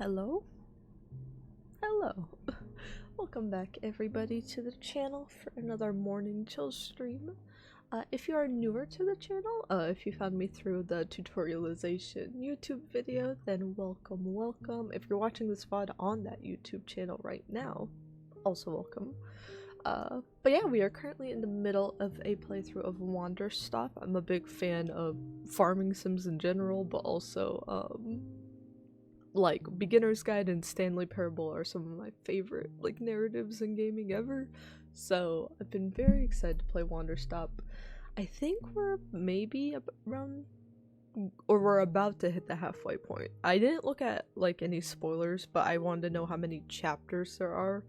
Hello? Hello. Welcome back everybody to the channel for another morning chill stream. If you are newer to the channel, if you found me through the tutorialization YouTube video, then welcome. If you're watching this VOD on that YouTube channel right now, also welcome. But yeah, we are currently in the middle of a playthrough of Wanderstop. I'm a big fan of farming sims in general, but also, like Beginner's Guide and Stanley Parable are some of my favorite like narratives in gaming ever. So I've been very excited to play Wanderstop. I think we're maybe around, or we're about to hit the halfway point. I didn't look at like any spoilers, but I wanted to know how many chapters there are.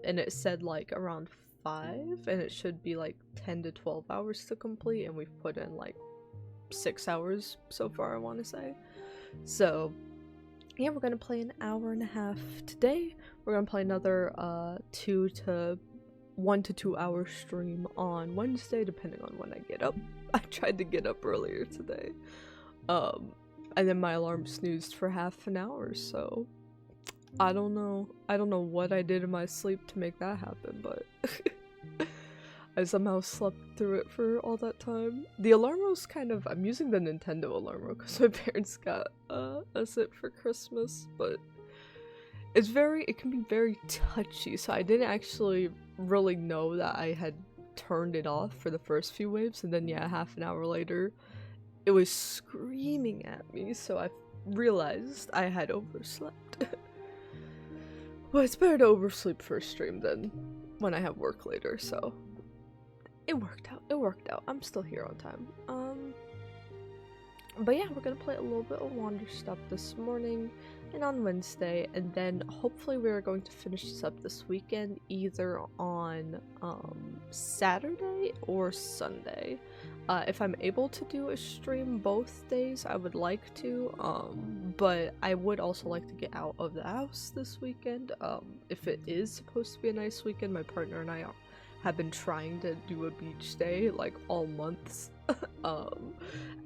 And it said like around 5, and it should be like 10 to 12 hours to complete, and we've put in like 6 hours so far, I want to say. So yeah, we're gonna play an hour and a half today. We're gonna play another 1 to 2 hour stream on Wednesday, depending on when I get up. I tried to get up earlier today, and then my alarm snoozed for half an hour, so I don't know what I did in my sleep to make that happen, but I somehow slept through it for all that time. The alarm was kind of— I'm using the Nintendo alarm because my parents got us it for Christmas, but it can be very touchy, so I didn't actually really know that I had turned it off for the first few waves, and then yeah, half an hour later it was screaming at me, so I realized I had overslept. Well, it's better to oversleep for a stream than when I have work later, so it worked out. I'm still here on time. But yeah, we're gonna play a little bit of Wanderstop this morning and on Wednesday, and then hopefully we're going to finish this up this weekend, either on Saturday or Sunday. If I'm able to do a stream both days, I would like to, but I would also like to get out of the house this weekend. If it is supposed to be a nice weekend, my partner and I have been trying to do a beach day like all months.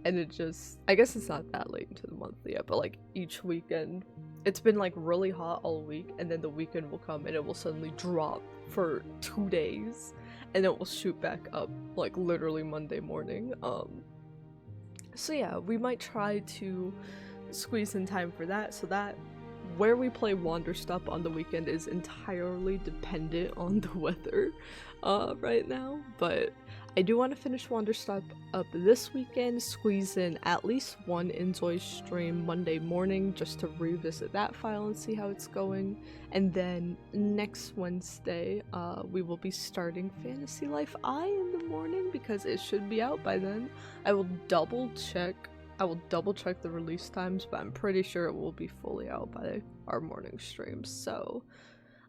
And it just— I guess it's not that late into the month yet, but like each weekend it's been like really hot all week, and then the weekend will come and it will suddenly drop for 2 days, and it will shoot back up like literally Monday morning. So yeah, we might try to squeeze in time for that, so that where we play Wanderstop on the weekend is entirely dependent on the weather right now. But I do want to finish Wanderstop up this weekend, squeeze in at least one Enjoy stream Monday morning just to revisit that file and see how it's going. And then next Wednesday, we will be starting Fantasy Life I in the morning because it should be out by then. I will double check the release times, but I'm pretty sure it will be fully out by our morning streams. So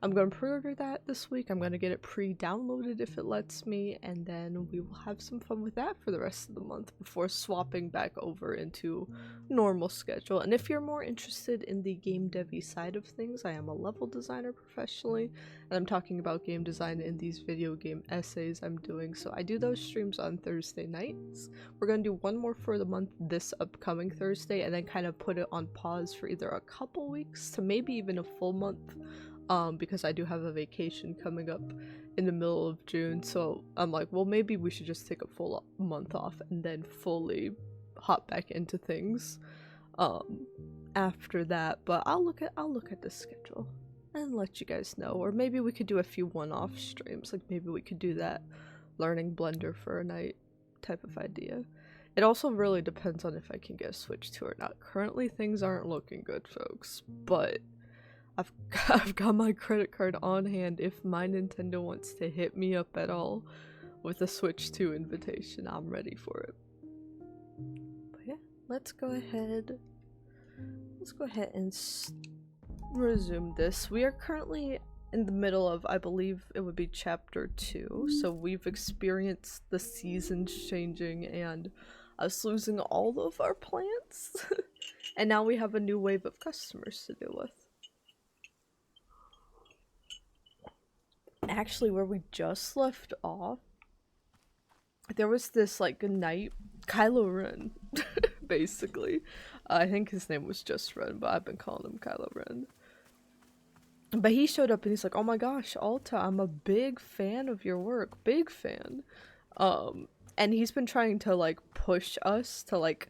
I'm going to pre-order that this week. I'm going to get it pre-downloaded if it lets me, and then we will have some fun with that for the rest of the month before swapping back over into normal schedule. And if you're more interested in the game devy side of things, I am a level designer professionally, and I'm talking about game design in these video game essays I'm doing, so I do those streams on Thursday nights. We're going to do one more for the month this upcoming Thursday, and then kind of put it on pause for either a couple weeks to maybe even a full month. Because I do have a vacation coming up in the middle of June, so I'm like, well, maybe we should just take a full month off and then fully hop back into things after that. But I'll look at the schedule and let you guys know, or maybe we could do a few one-off streams, like maybe we could do that learning Blender for a night type of idea. It also really depends on if I can get a Switch 2 or not. Currently things aren't looking good, folks, but I've got my credit card on hand if my Nintendo wants to hit me up at all with a Switch 2 invitation. I'm ready for it. But yeah, let's go ahead and resume this. We are currently in the middle of, I believe it would be chapter 2, so we've experienced the seasons changing and us losing all of our plants. And now we have a new wave of customers to deal with. Actually, where we just left off, there was this like knight, Kylo Ren, basically. I think his name was just Ren, but I've been calling him Kylo Ren. But he showed up and he's like, oh my gosh, Alta, I'm a big fan of your work. Big fan. And he's been trying to, like, push us to, like...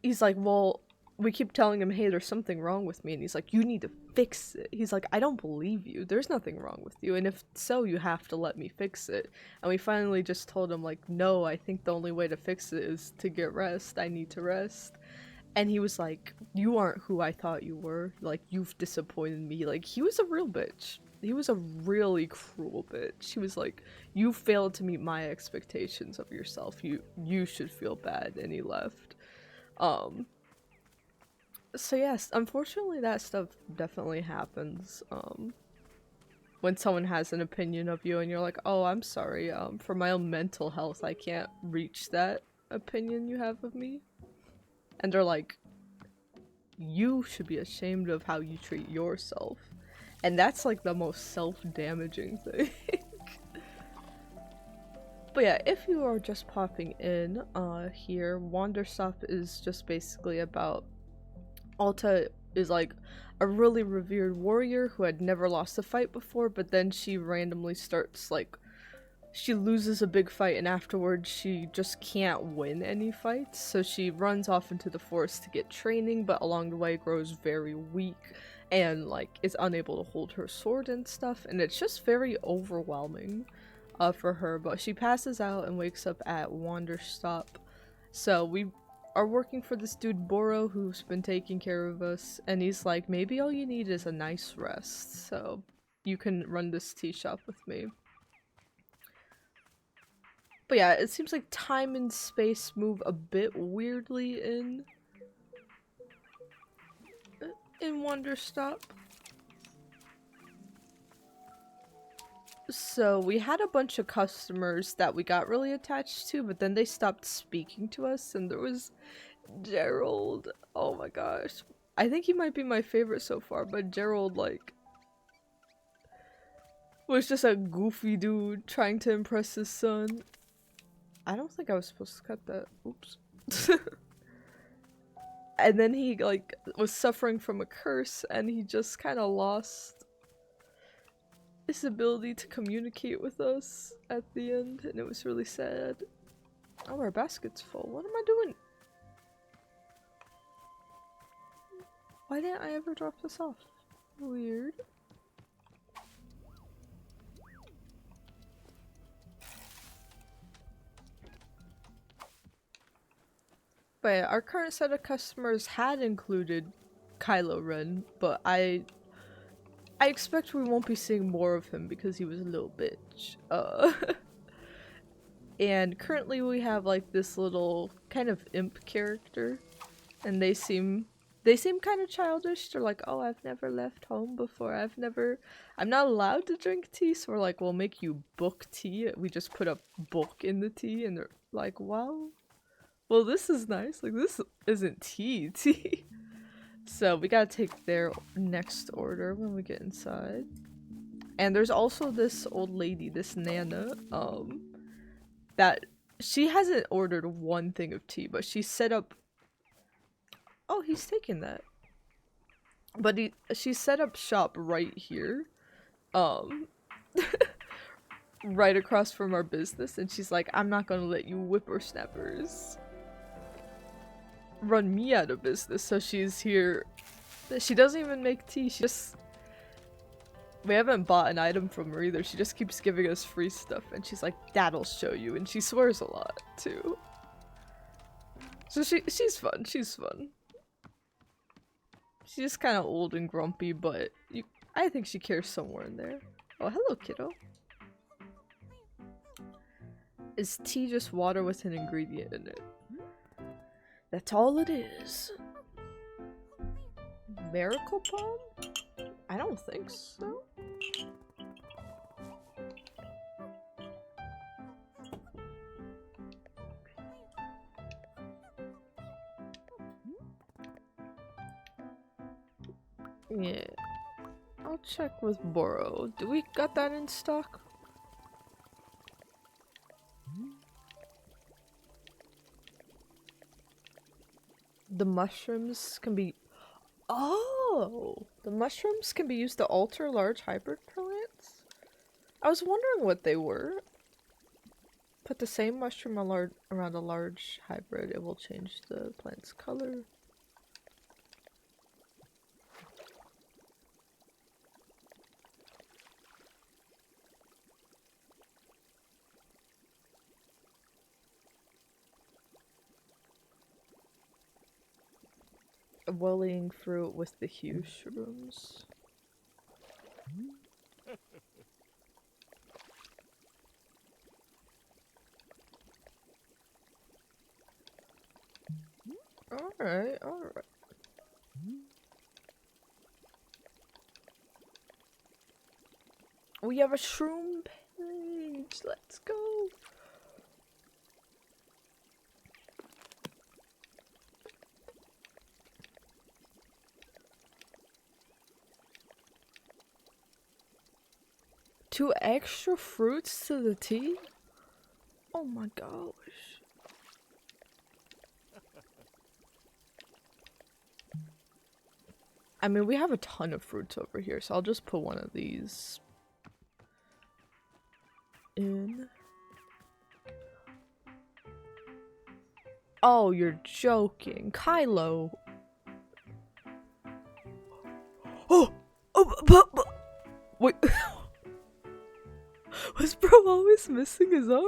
He's like, well, we keep telling him, hey, there's something wrong with me. And he's like, you need to fix it. He's like, I don't believe you. There's nothing wrong with you. And if so, you have to let me fix it. And we finally just told him, like, no, I think the only way to fix it is to get rest. I need to rest. And he was like, you aren't who I thought you were. Like, you've disappointed me. Like, he was a real bitch. He was a really cruel bitch. He was like, you failed to meet my expectations of yourself. You should feel bad. And he left. So yes, unfortunately that stuff definitely happens, when someone has an opinion of you and you're like, oh, I'm sorry, for my own mental health, I can't reach that opinion you have of me. And they're like, you should be ashamed of how you treat yourself. And that's like the most self-damaging thing. But yeah, if you are just popping in, here, Wanderstop is just basically about Alta is like a really revered warrior who had never lost a fight before, but then she randomly starts, like, she loses a big fight and afterwards she just can't win any fights, so she runs off into the forest to get training, but along the way grows very weak and, like, is unable to hold her sword and stuff, and it's just very overwhelming for her. But she passes out and wakes up at Wanderstop, so we are working for this dude Boro who's been taking care of us, and he's like, maybe all you need is a nice rest, so you can run this tea shop with me. But yeah, it seems like time and space move a bit weirdly in Wanderstop. So we had a bunch of customers that we got really attached to, but then they stopped speaking to us, and there was Gerald. Oh my gosh. I think he might be my favorite so far, but Gerald, like, was just a goofy dude trying to impress his son. I don't think I was supposed to cut that. Oops. And then he, like, was suffering from a curse, and he just kind of lost his ability to communicate with us at the end, and it was really sad. Oh, our basket's full. What am I doing? Why didn't I ever drop this off? Weird. But our current set of customers had included Kylo Ren, but I expect we won't be seeing more of him because he was a little bitch. And currently we have, like, this little kind of imp character, and they seem kind of childish. They're like, oh, I've never left home before. I'm not allowed to drink tea, so we're like, we'll make you book tea. We just put a book in the tea, and they're like, wow, well, this is nice. Like, this isn't tea. So we gotta take their next order when we get inside. And there's also this old lady, this Nana, that she hasn't ordered one thing of tea, but she set up... Oh, he's taking that. But she set up shop right here. Right across from our business, and she's like, I'm not gonna let you whippersnappers run me out of business. So she's here. She doesn't even make tea. She just... We haven't bought an item from her either. She just keeps giving us free stuff, and she's like, that'll show you. And she swears a lot too. So she's fun. She's fun. She's just kind of old and grumpy, but I think she cares somewhere in there. Oh, hello, kiddo. Is tea just water with an ingredient in it? That's all it is. Miracle Palm? I don't think so. Yeah. I'll check with Boro. Do we got that in stock? The mushrooms can be... Oh! The mushrooms can be used to alter large hybrid plants? I was wondering what they were. Put the same mushroom around a large hybrid, it will change the plant's color. A well-eating fruit with the hue shrooms. Alright, alright. We have a shroom page! Let's go! Two extra fruits to the tea? Oh my gosh. I mean, we have a ton of fruits over here, so I'll just put one of these in. Oh, you're joking. Kylo. Oh! Wait. Was bro always missing his arm?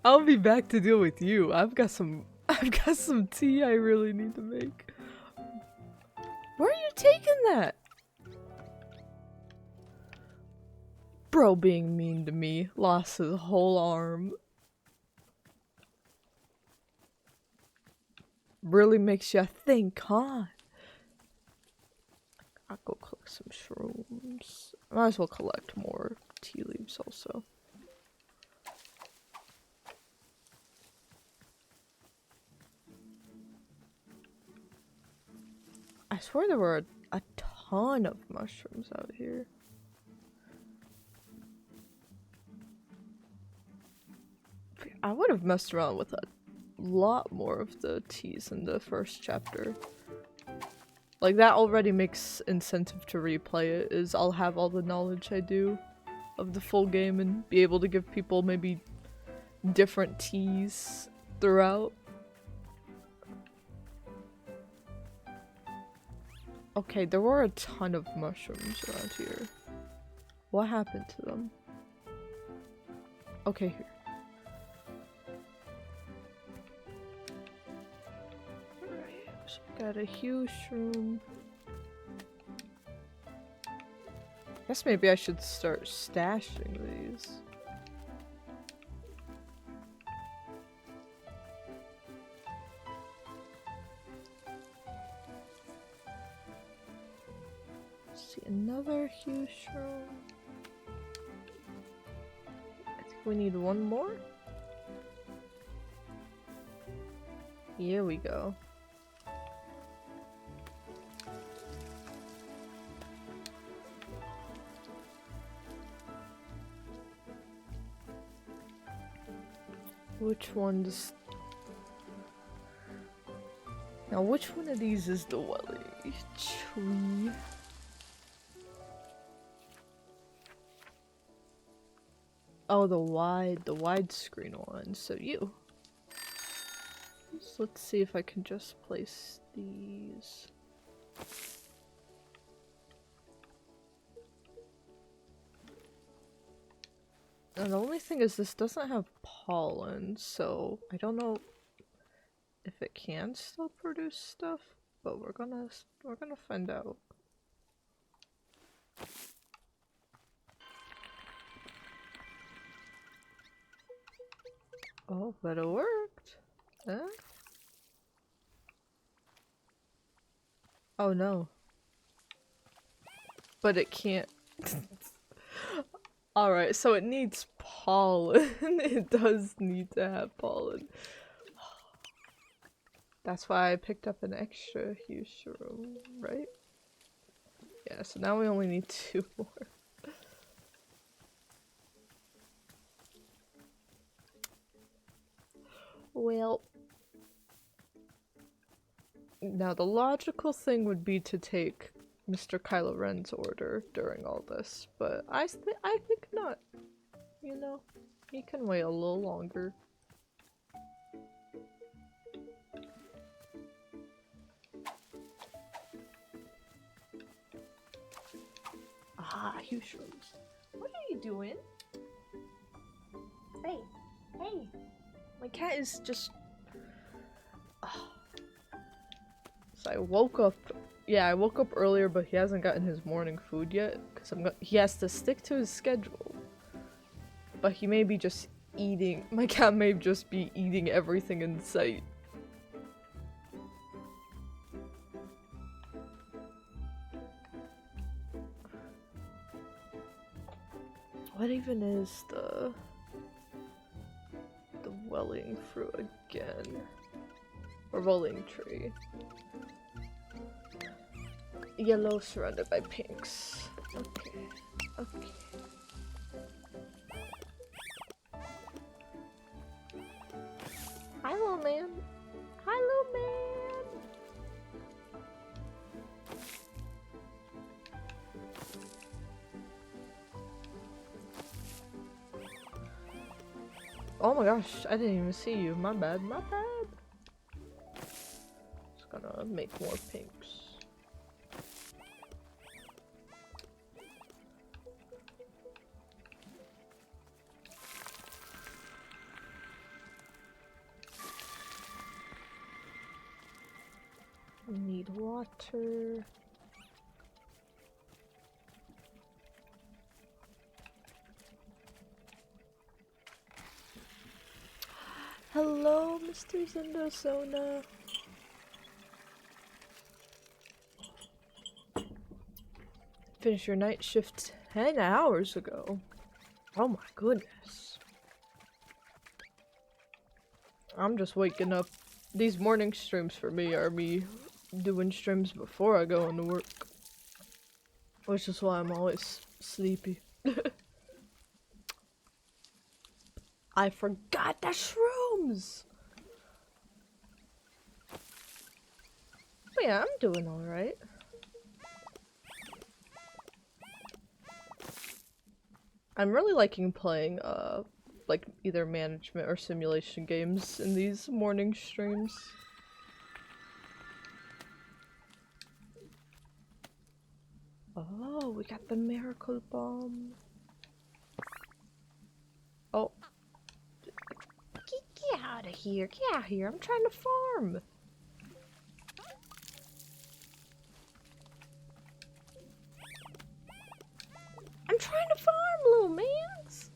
I'll be back to deal with you. I've got some tea I really need to make. Where are you taking that? Bro being mean to me. Lost his whole arm. Really makes you think, huh? I'll go collect some shrooms. Might as well collect more tea leaves also. I swear there were a ton of mushrooms out here. I would have messed around with a lot more of the teas in the first chapter. Like, that already makes incentive to replay it, is I'll have all the knowledge I do of the full game and be able to give people maybe different teas throughout. Okay, there were a ton of mushrooms around here. What happened to them? Okay, here. Alright, so got a huge shroom. Guess maybe I should start stashing these. See, another huge shroom. I think we need one more. Here we go. Which one's... Now, which one of these is the welly tree? Oh, the widescreen one. So you. So let's see if I can just place these. And the only thing is this doesn't have pollen, so I don't know if it can still produce stuff, but we're gonna find out. Oh, but it worked. Huh? Oh no. But it can't. Alright, so it needs pollen. It does need to have pollen. That's why I picked up an extra huge shroom, right? Yeah, so now we only need 2 more. Now, the logical thing would be to take Mr. Kylo Ren's order during all this, but I think not. You know, he can wait a little longer. Ah, huge shrooms. What are you doing? Hey, hey. My cat is just... So I woke up... Yeah, I woke up earlier, but he hasn't gotten his morning food yet, because he has to stick to his schedule. But he may be just eating... My cat may just be eating everything in sight. What even is the welling fruit again? Or welling tree. Yellow surrounded by pinks. Okay. Okay. Hi, little man. Hi, little man. Oh my gosh, I didn't even see you. My bad, my bad. Just gonna make more pinks. Need water. Hello, Mr. Zendosona. Finished your night shift 10 hours ago. Oh my goodness. I'm just waking up. These morning streams for me are me doing streams before I go into work. Which is why I'm always sleepy. I forgot the shrooms! But yeah, I'm doing alright. I'm really liking playing, like, either management or simulation games in these morning streams. Oh, we got the miracle bomb. Oh. Get out of here, get out of here, I'm trying to farm. I'm trying to farm, little mans.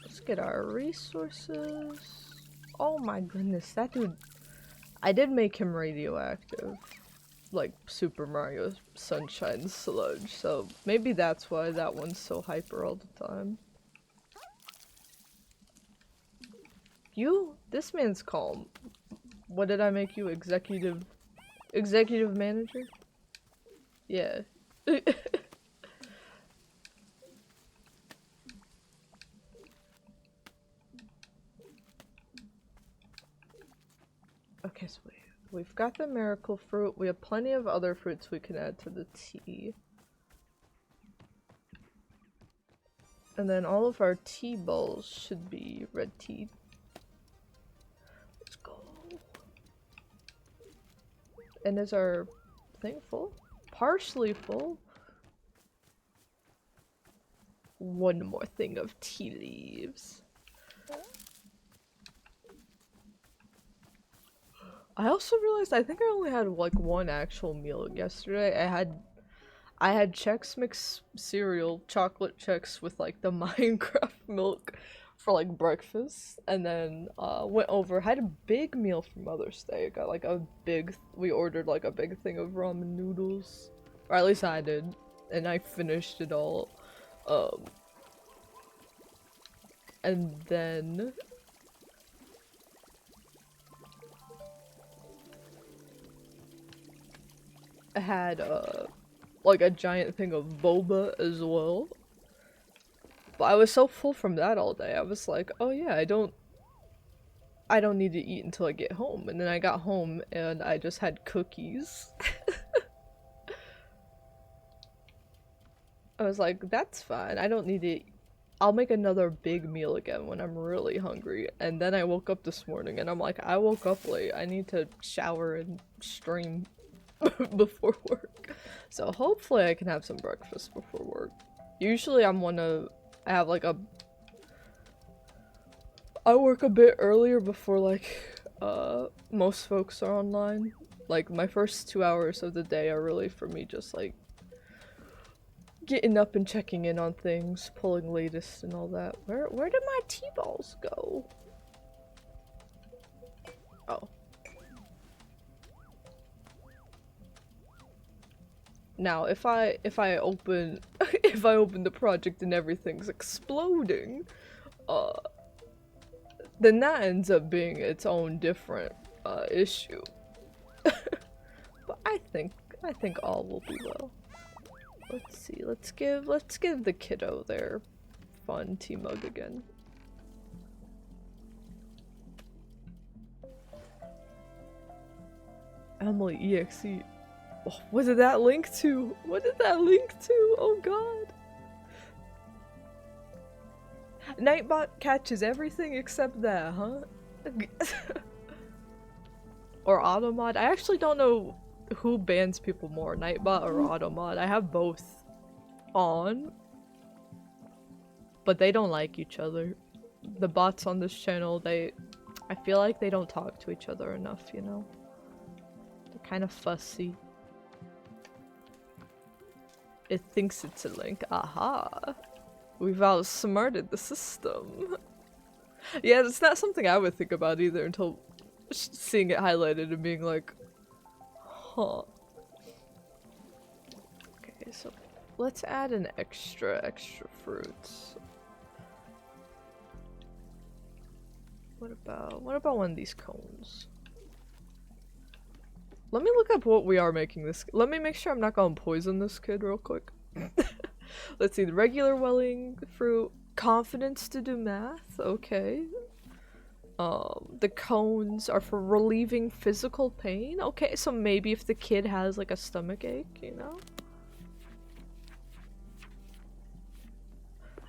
Let's get our resources. Oh my goodness, that dude. I did make him radioactive. Like Super Mario Sunshine Sludge, so maybe that's why that one's so hyper all the time. This man's calm. What did I make you? Executive manager? Yeah. Okay, so we've got the miracle fruit. We have plenty of other fruits we can add to the tea. And then all of our tea bowls should be red tea. Let's go. And is our thing full? Partially full. One more thing of tea leaves. I also realized I think I only had like one actual meal yesterday. I had Chex Mix cereal, chocolate Chex with like the Minecraft milk for like breakfast, and then went over, had a big meal for Mother's Day. Got like we ordered like a big thing of ramen noodles, or at least I did, and I finished it all. And then I had like a giant thing of boba as well. But I was so full from that all day. I was like, oh yeah, I don't I don't need to eat until I get home. And then I got home and I just had cookies. I was like, that's fine. I don't need to eat. I'll make another big meal again when I'm really hungry. And then I woke up this morning and I'm like, I woke up late. I need to shower and stream before work. So hopefully I can have some breakfast before work. Usually I have like I work a bit earlier before like most folks are online. Like my first 2 hours of the day are really for me just like getting up and checking in on things, pulling latest and all that. Where did my T-balls go? Oh. Now, if I open if I open the project and everything's exploding, then that ends up being its own different issue. But I think all will be well. Let's see. Let's give the kiddo their fun tea mug again. Emily EXE. Oh, what did that link to? What did that link to? Oh god. Nightbot catches everything except that, huh? Or Automod. I actually don't know who bans people more, Nightbot or Automod. I have both on, but they don't like each other. The bots on this channel, I feel like they don't talk to each other enough, you know? They're kind of fussy. It thinks it's a link. Aha! We've outsmarted the system. Yeah, it's not something I would think about either until seeing it highlighted and being like, huh. Okay, so let's add an extra fruits. What about one of these cones? Let me look up what we are making this. Let me make sure I'm not gonna poison this kid real quick. Let's see, the regular welling fruit, confidence to do math, okay. The cones are for relieving physical pain. Okay, so maybe if the kid has like a stomach ache, you know?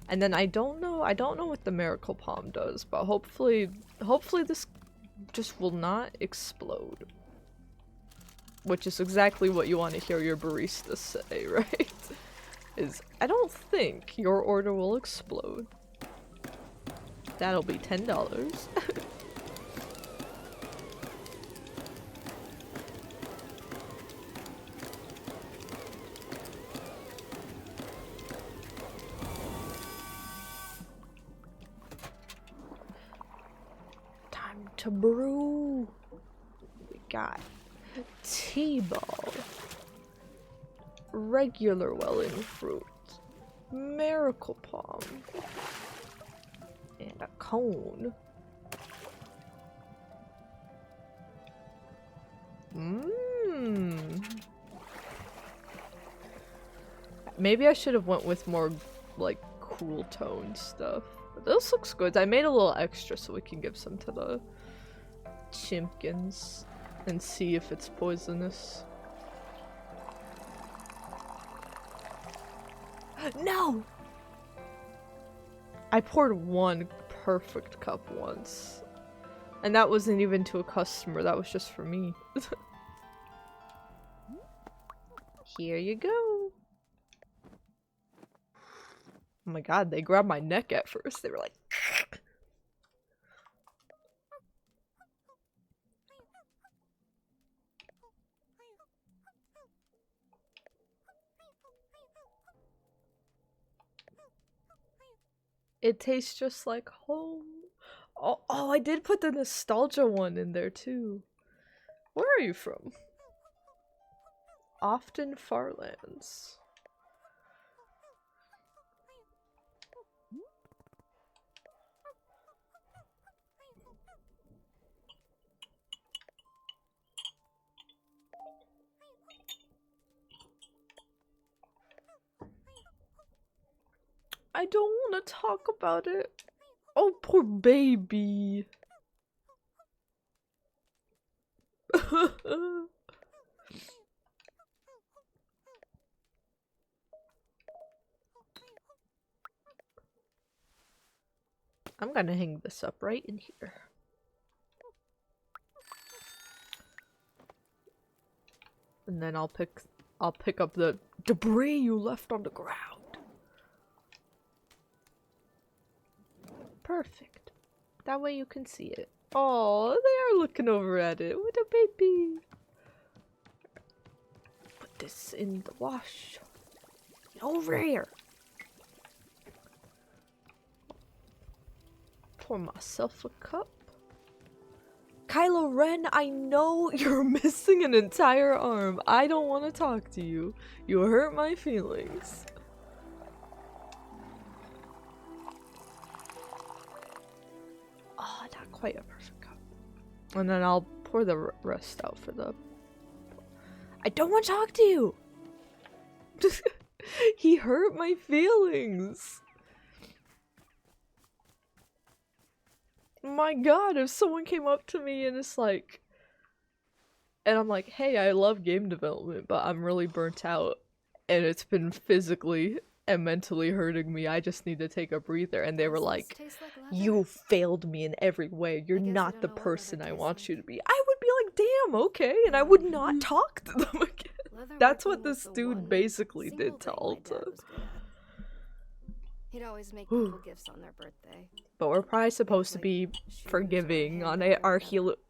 And then I don't know what the miracle palm does, but hopefully this just will not explode. Which is exactly what you want to hear your barista say, right? Is, I don't think your order will explode. That'll be $10. Time to brew. We got T-ball, regular welling fruit, miracle palm, and a cone. Maybe I should have went with more like cool tone stuff. But this looks good. I made a little extra so we can give some to the chimpkins and see if it's poisonous. No! I poured one perfect cup once. And that wasn't even to a customer, that was just for me. Here you go. Oh my god, they grabbed my neck at first. They were like... It tastes just like home. Oh, I did put the nostalgia one in there too. Where are you from? Often Farlands. I don't want to talk about it. Oh, poor baby. I'm gonna hang this up right in here. And then I'll pick up the debris you left on the ground. Perfect. That way you can see it. Oh, they are looking over at it. What a baby. Put this in the wash. Get over here. Pour myself a cup. Kylo Ren, I know you're missing an entire arm. I don't want to talk to you. You hurt my feelings. Oh, not quite a perfect cup. And then I'll pour the rest out for the... I don't want to talk to you! He hurt my feelings. My god, if someone came up to me and it's like... And I'm like, hey, I love game development, but I'm really burnt out. And it's been physically and mentally hurting me. I just need to take a breather. And they were like, you failed me in every way. You're not the person I want you to be. I would be like, damn, okay. And I would not talk to them again. That's what this dude basically did to Alta. He'd always make people gifts on their birthday. But we're probably supposed to be forgiving on our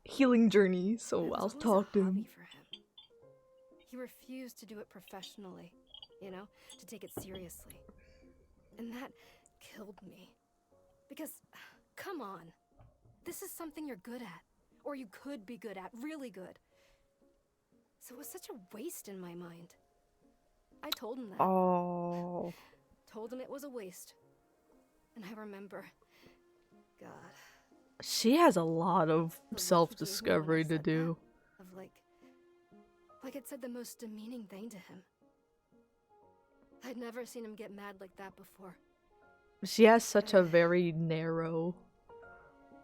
healing journey, so I'll talk to him. He refused to do it professionally, you know, to take it seriously. And that killed me. Because, come on, this is something you're good at. Or you could be good at, really good. So it was such a waste in my mind. I told him that. Oh. Told him it was a waste. And I remember, God. She has a lot of self-discovery to do. Of like it said the most demeaning thing to him. I'd never seen him get mad like that before. She has such a very narrow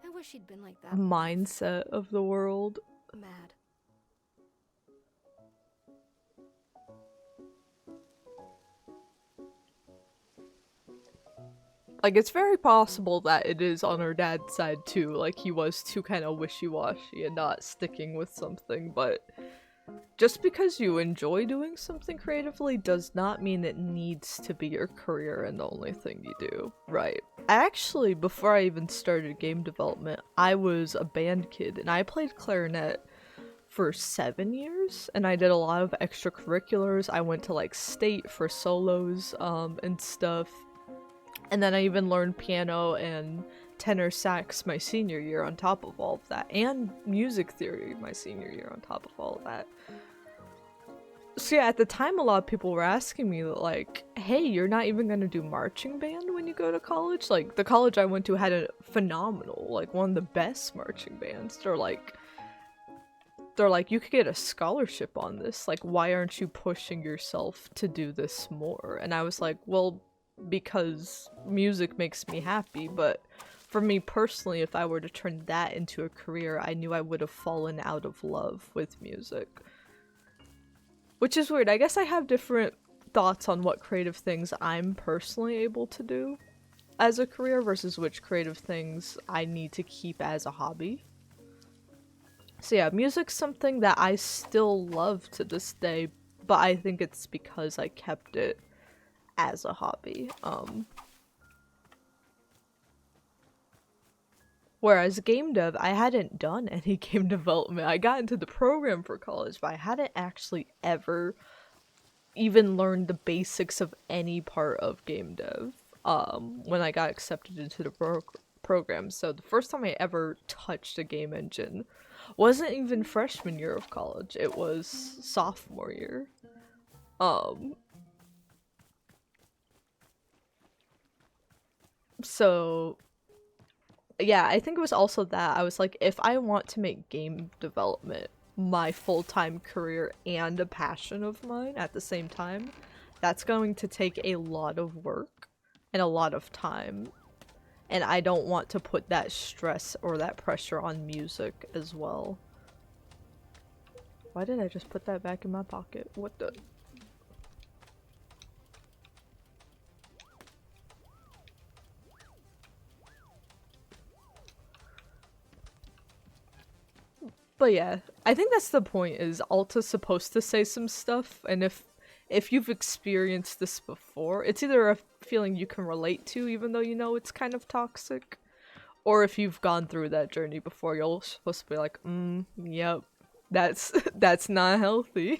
I wish he'd been like that mindset of the world. Mad. Like, it's very possible that it is on her dad's side too, like he was too kind of wishy-washy and not sticking with something, but just because you enjoy doing something creatively does not mean it needs to be your career and the only thing you do. Right. Actually, before I even started game development, I was a band kid and I played clarinet for 7 years and I did a lot of extracurriculars. I went to like state for solos and stuff. And then I even learned piano and tenor sax my senior year on top of all of that, and music theory my senior year on top of all of that. So yeah, at the time a lot of people were asking me like, hey, you're not even gonna do marching band when you go to college? Like, the college I went to had a phenomenal, like one of the best marching bands. They're like, you could get a scholarship on this, like why aren't you pushing yourself to do this more? And I was like, well, because music makes me happy, but for me personally, if I were to turn that into a career, I knew I would have fallen out of love with music. Which is weird. I guess I have different thoughts on what creative things I'm personally able to do as a career versus which creative things I need to keep as a hobby. So yeah, music's something that I still love to this day, but I think it's because I kept it as a hobby. Whereas game dev, I hadn't done any game development. I got into the program for college, but I hadn't actually ever even learned the basics of any part of game dev when I got accepted into the program. So the first time I ever touched a game engine wasn't even freshman year of college. It was sophomore year. So, yeah, I think it was also that I was like, if I want to make game development my full-time career and a passion of mine at the same time, that's going to take a lot of work and a lot of time. And I don't want to put that stress or that pressure on music as well. Why did I just put that back in my pocket? What the? But yeah, I think that's the point, is Alta's supposed to say some stuff, and if you've experienced this before, it's either a feeling you can relate to even though you know it's kind of toxic, or if you've gone through that journey before, you're supposed to be like, yep, that's that's not healthy.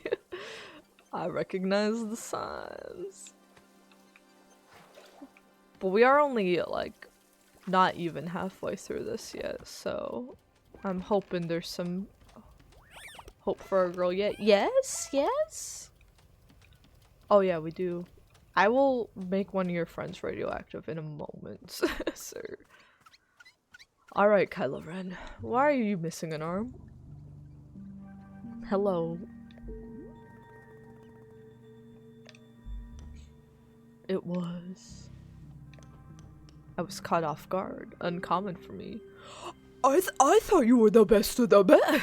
I recognize the signs. But we are only like not even halfway through this yet, so I'm hoping there's some hope for a girl yet. Yes, yes. Oh yeah, we do. I will make one of your friends radioactive in a moment, sir. Alright, Kylo Ren. Why are you missing an arm? Hello. It was. I was caught off guard. Uncommon for me. I thought you were the best of the best.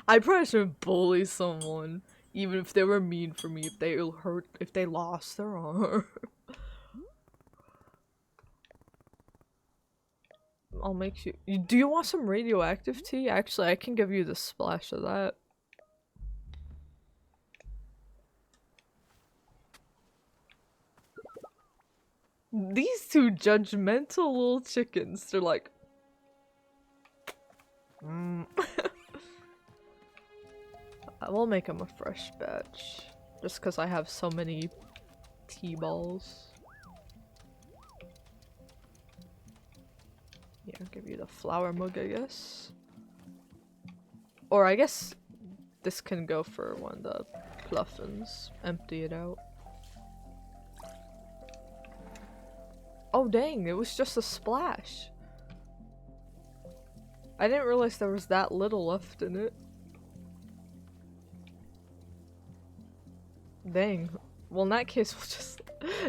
I probably shouldn't bully someone, even if they were mean for me, if they lost their arm. I'll make you. Do you want some radioactive tea? Actually, I can give you the splash of that. These two judgmental little chickens, they're like, I will make them a fresh batch, just because I have so many tea balls. Yeah, I'll give you the flower mug, I guess. Or I guess this can go for one of the pluffins. Empty it out. Oh dang, it was just a splash. I didn't realize there was that little left in it. Dang. Well, in that case, we'll just...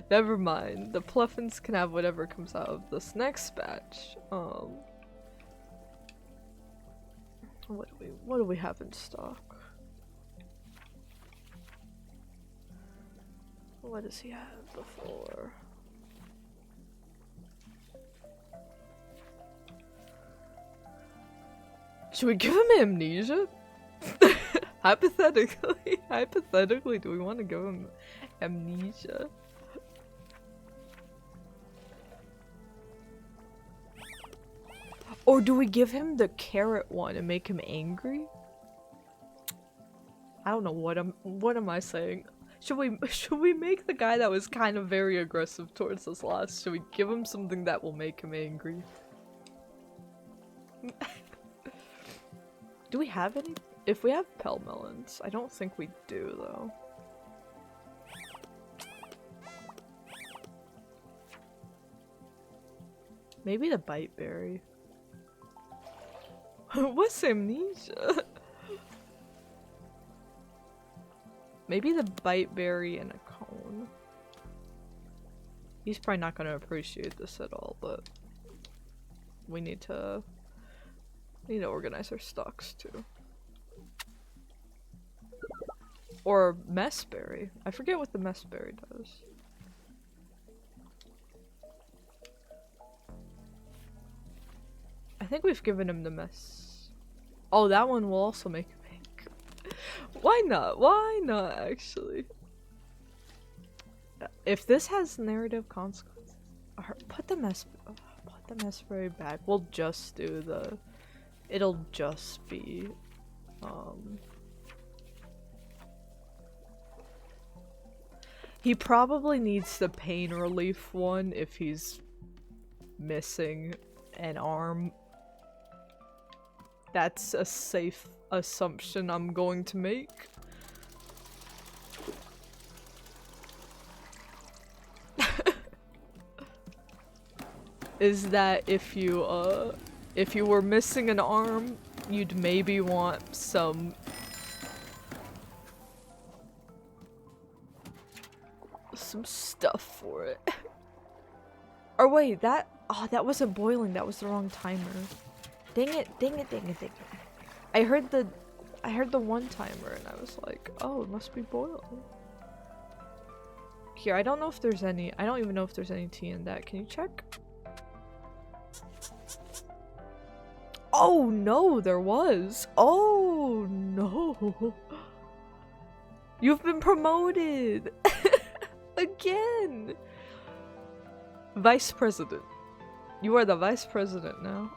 Never mind. The pluffins can have whatever comes out of this next batch. What do we have in stock? What does he have before? Should we give him amnesia? Hypothetically, do we want to give him amnesia? Or do we give him the carrot one and make him angry? I don't know what am I saying? Should we make the guy that was kind of very aggressive towards us last? Should we give him something that will make him angry? Do we have any? If we have Pell Melons, I don't think we do though. Maybe the Bite Berry. What's amnesia? Maybe the Bite Berry and a cone. He's probably not gonna appreciate this at all, but we need to organize our stocks too. Or Mess Berry. I forget what the Mess Berry does. I think we've given him the mess. Oh, that one will also make him angry. Why not? Why not, actually? If this has narrative consequences, put the mess berry back. We'll just do the... It'll just be... He probably needs the pain relief one if he's missing an arm. That's a safe assumption I'm going to make. Is that if you were missing an arm, you'd maybe want some stuff for it. Or wait, that wasn't boiling, that was the wrong timer. Dang it, dang it, dang it, dang it. I heard the I heard the one timer and I was like, oh, it must be boiled. Here, I don't know if there's any, I don't even know if there's any tea in that. Can you check? Oh no, there was. Oh no. You've been promoted. Again. Vice President. You are the Vice President now.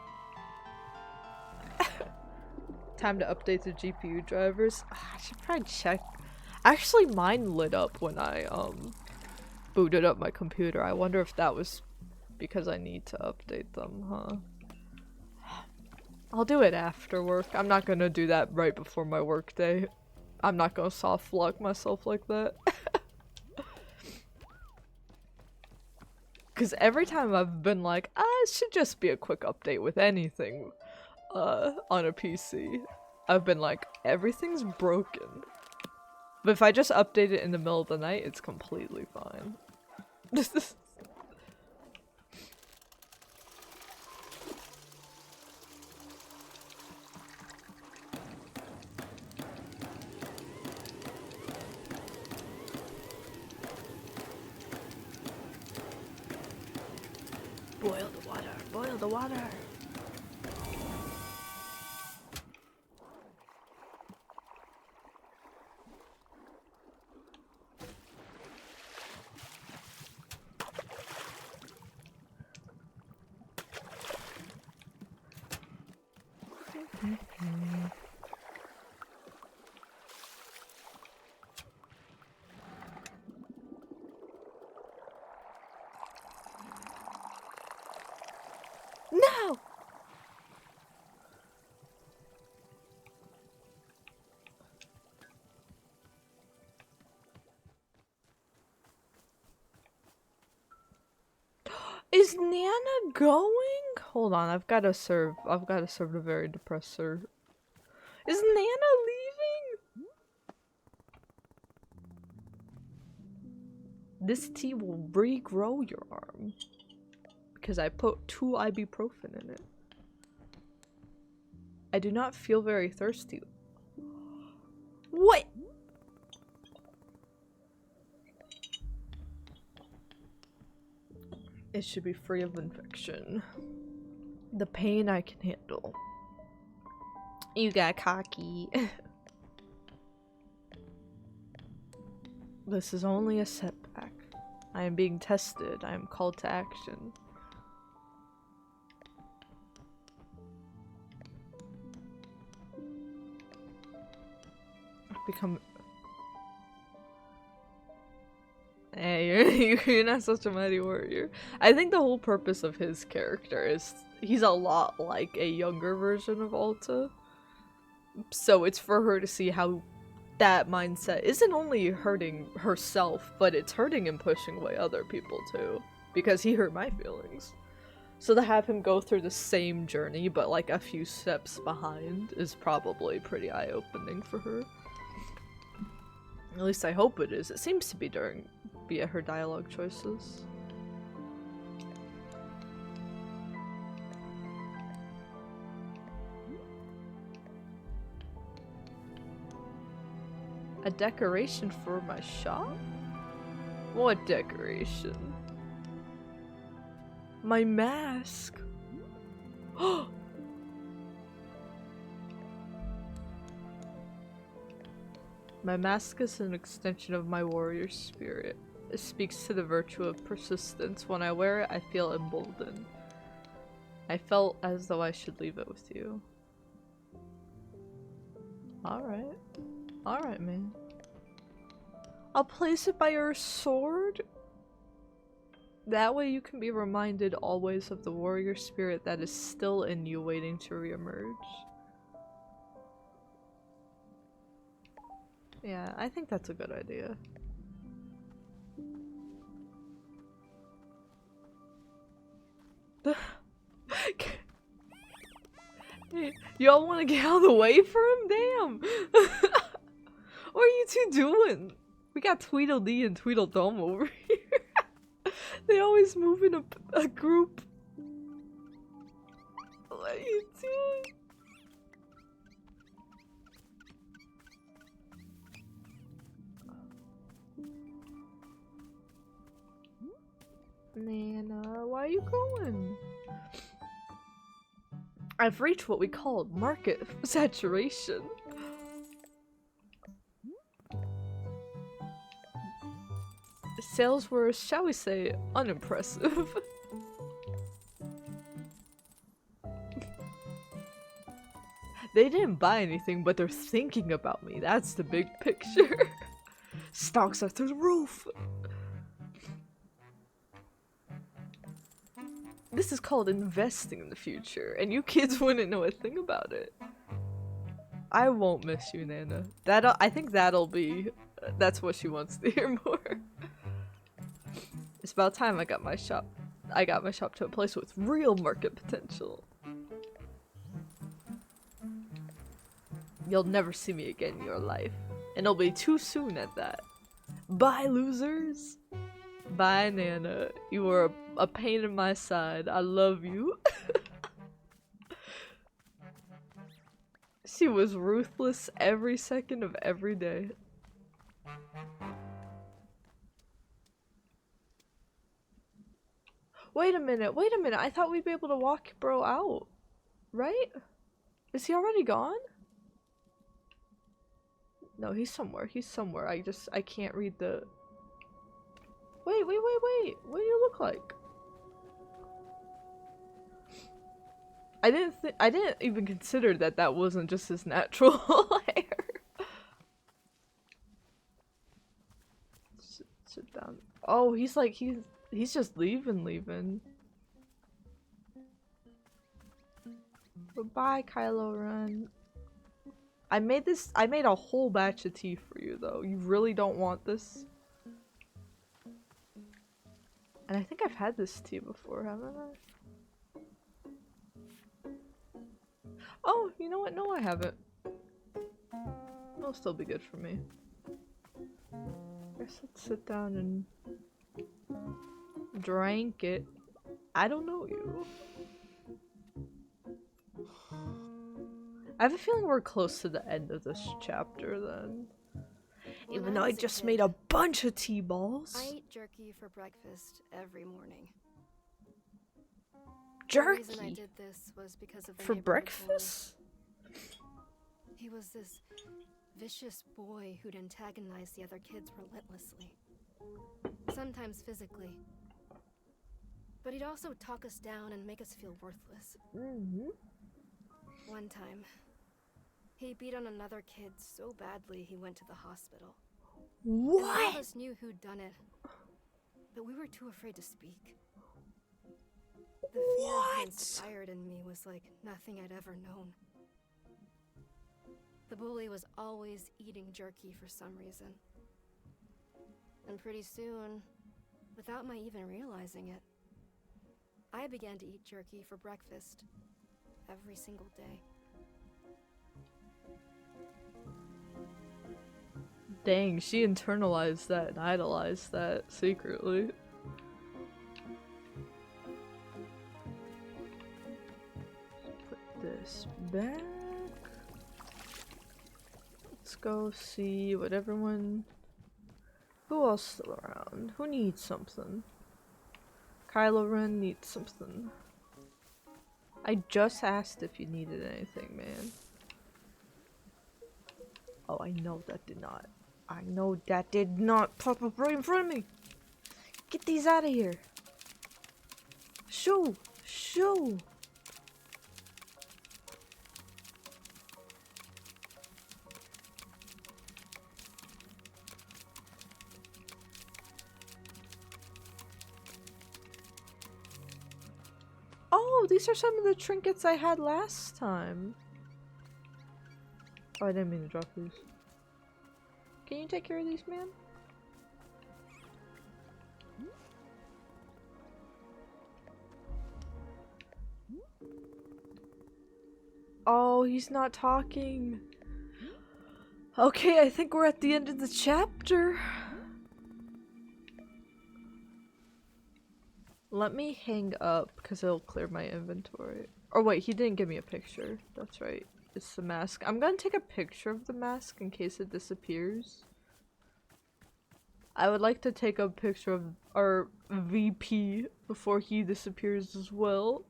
Time to update the GPU drivers. I should probably check. Actually, mine lit up when I booted up my computer. I wonder if that was because I need to update them, huh? I'll do it after work. I'm not gonna do that right before my work day. I'm not gonna soft lock myself like that. Because every time I've been like, it should just be a quick update with anything on a PC, I've been like, everything's broken. But if I just update it in the middle of the night, it's completely fine. Boil the water, boil the water. No! Is Nana going? Hold on, I've gotta serve a very depressed sir. Is Nana leaving? This tea will regrow your arm. Because I put 2 ibuprofen in it. I do not feel very thirsty. What? It should be free of infection. The pain I can handle. You got cocky. This is only a setback. I am being tested. I am called to action. Become. Hey, you're not such a mighty warrior. I think the whole purpose of his character is he's a lot like a younger version of Alta. So it's for her to see how that mindset isn't only hurting herself, but it's hurting and pushing away other people too. Because he hurt my feelings. So to have him go through the same journey, but like a few steps behind, is probably pretty eye-opening for her. At least I hope it is. It seems to be via her dialogue choices. A decoration for my shop? What decoration? My mask! My mask is an extension of my warrior spirit. It speaks to the virtue of persistence. When I wear it, I feel emboldened. I felt as though I should leave it with you. Alright. Alright, man. I'll place it by your sword? That way you can be reminded always of the warrior spirit that is still in you waiting to reemerge. Yeah, I think that's a good idea. Y'all want to get out of the way for him? Damn! What are you two doing? We got Tweedledee and Tweedledum over here. They always move in a group. What are you doing? you going? I've reached what we call market saturation. Sales were, shall we say, unimpressive. They didn't buy anything, but they're thinking about me. That's the big picture. Stocks are through the roof. This is called investing in the future, and you kids wouldn't know a thing about it. I won't miss you, Nana. I think that's what she wants to hear more. It's about time I got my shop to a place with real market potential. You'll never see me again in your life, and it'll be too soon at that. Bye, losers. Bye, Nana. You were a pain in my side. I love you. She was ruthless every second of every day. Wait a minute. I thought we'd be able to walk bro out. Right? Is he already gone? No, he's somewhere. I can't read the... Wait. What do you look like? I didn't even consider that wasn't just his natural hair. Sit down. Oh, he's just leaving. Goodbye, Kylo Ren. I made a whole batch of tea for you though. You really don't want this? And I think I've had this tea before, haven't I? Oh, you know what? No, I haven't. It'll still be good for me. Guess let's sit down and drink it. I don't know you. I have a feeling we're close to the end of this chapter then. Even though I just made a bunch of tea balls. I ate jerky for breakfast every morning. Jerky? The reason I did this was because of the for neighborhood breakfast? bully. He was this vicious boy who'd antagonize the other kids relentlessly. Sometimes physically. But he'd also talk us down and make us feel worthless. One time, he beat on another kid so badly he went to the hospital. What? And all of us knew who'd done it, but we were too afraid to speak. The fear he inspired in me was like nothing I'd ever known. The bully was always eating jerky for some reason. And pretty soon, without my even realizing it, I began to eat jerky for breakfast every single day. Dang, she internalized that and idolized that secretly. Put this back. Let's go see what everyone... Who else is still around? Who needs something? Kylo Ren needs something. I just asked if you needed anything, man. Oh, I know that did not. I know that did not pop up right in front of me. Get these out of here. Shoo! Shoo! Oh, these are some of the trinkets I had last time. Oh, I didn't mean to drop these. Can you take care of these, man? Oh, he's not talking. Okay, I think we're at the end of the chapter. Let me hang up because it'll clear my inventory. Or wait, he didn't give me a picture. That's right. It's the mask. I'm gonna take a picture of the mask in case it disappears. I would like to take a picture of our VP before he disappears as well.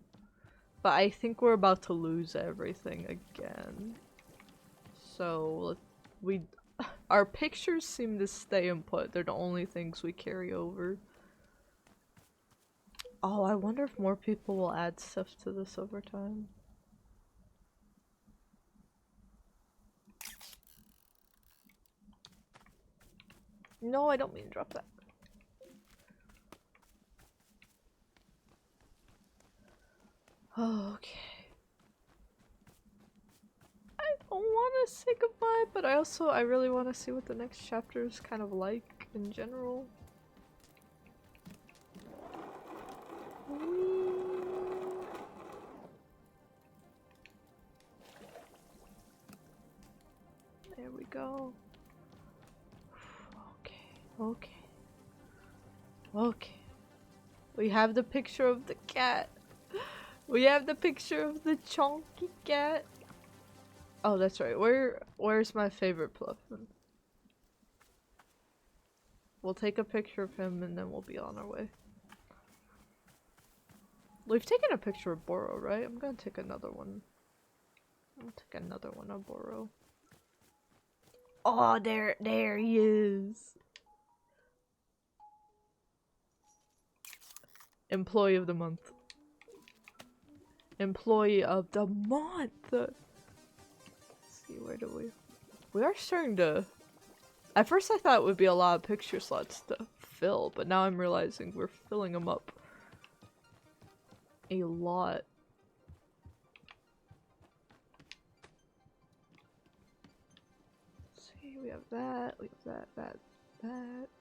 But I think we're about to lose everything again. So our pictures seem to stay input. They're the only things we carry over. Oh, I wonder if more people will add stuff to this over time. No, I don't mean to drop that. Okay. I don't want to say goodbye, but I really want to see what the next chapter is kind of like in general. Whee! There we go. Okay. Okay. We have the picture of the cat. We have the picture of the chunky cat. Oh, that's right. Where's my favorite Pluffin? We'll take a picture of him and then we'll be on our way. We've taken a picture of Boro, right? I'm gonna take another one. I'll take another one of Boro. Oh, there he is. Employee of the month. Employee of the month. Let's see, where do we are starting to. At first I thought it would be a lot of picture slots to fill, but now I'm realizing we're filling them up a lot. Let's see, we have that, that.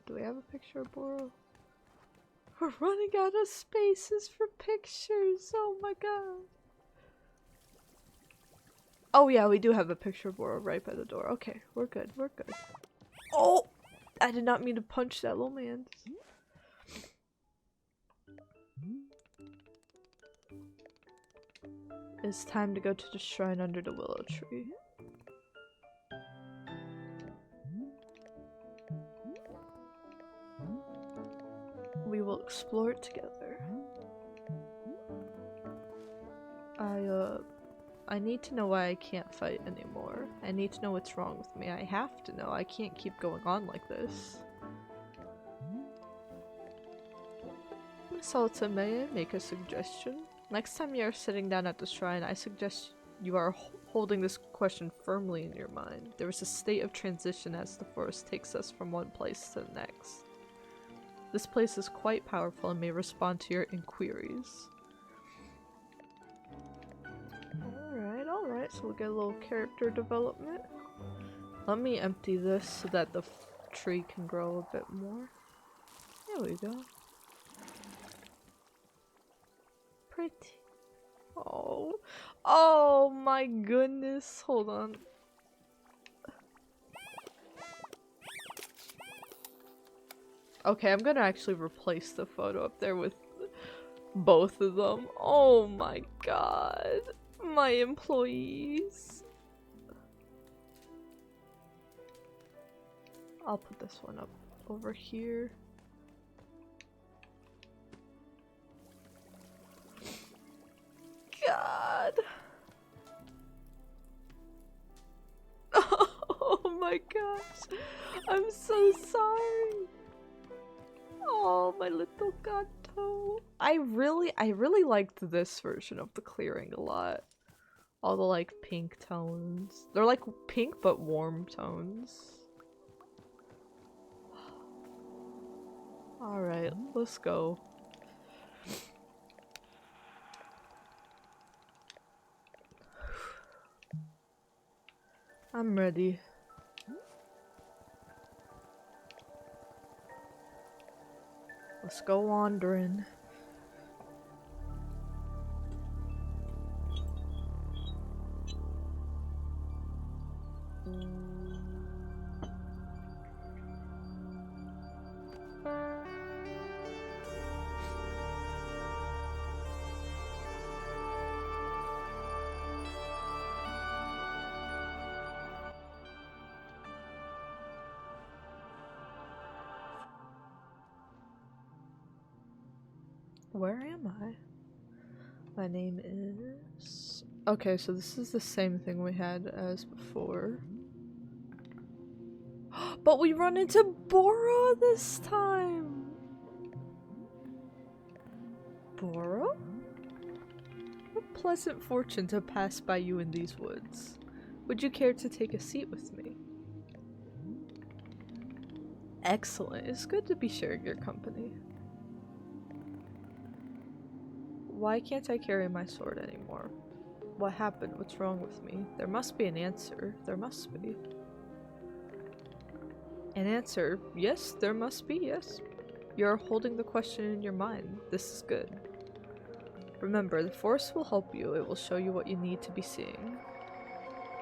Do we have a picture of Boro? We're running out of spaces for pictures, oh my god. Oh yeah, we do have a picture of Boro right by the door. Okay, we're good, we're good. Oh! I did not mean to punch that little man. It's time to go to the shrine under the willow tree. We will explore it together. I need to know why I can't fight anymore. I need to know what's wrong with me. I have to know. I can't keep going on like this. Salta, may I make a suggestion? Next time you are sitting down at the shrine, I suggest you are holding this question firmly in your mind. There is a state of transition as the forest takes us from one place to the next. This place is quite powerful and may respond to your inquiries. Alright, so we'll get a little character development. Let me empty this so that the tree can grow a bit more. There we go. Pretty. Oh my goodness. Hold on. Okay, I'm gonna actually replace the photo up there with both of them. Oh my god. My employees. I'll put this one up over here. God. Oh my gosh. I'm so sorry. Oh, my little gato. I really liked this version of the clearing a lot. All the like pink tones. They're like pink but warm tones. Alright, let's go. I'm ready. Let's go wandering. Where am I? My name is... Okay, so this is the same thing we had as before. But we run into Boro this time! Boro? What pleasant fortune to pass by you in these woods. Would you care to take a seat with me? Excellent. It's good to be sharing your company. Why can't I carry my sword anymore? What happened? What's wrong with me? There must be an answer. There must be. An answer? Yes, there must be, yes. You're holding the question in your mind. This is good. Remember, the forest will help you. It will show you what you need to be seeing.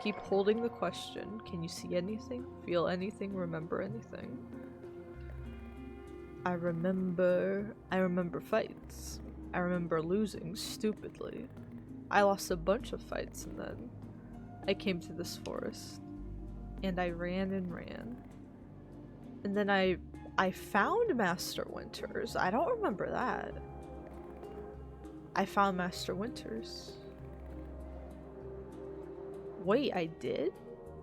Keep holding the question. Can you see anything? Feel anything? Remember anything? I remember fights. I remember losing stupidly. I lost a bunch of fights and then I came to this forest. And I ran and ran. And then I found Master Winters. I don't remember that. I found Master Winters. Wait, I did?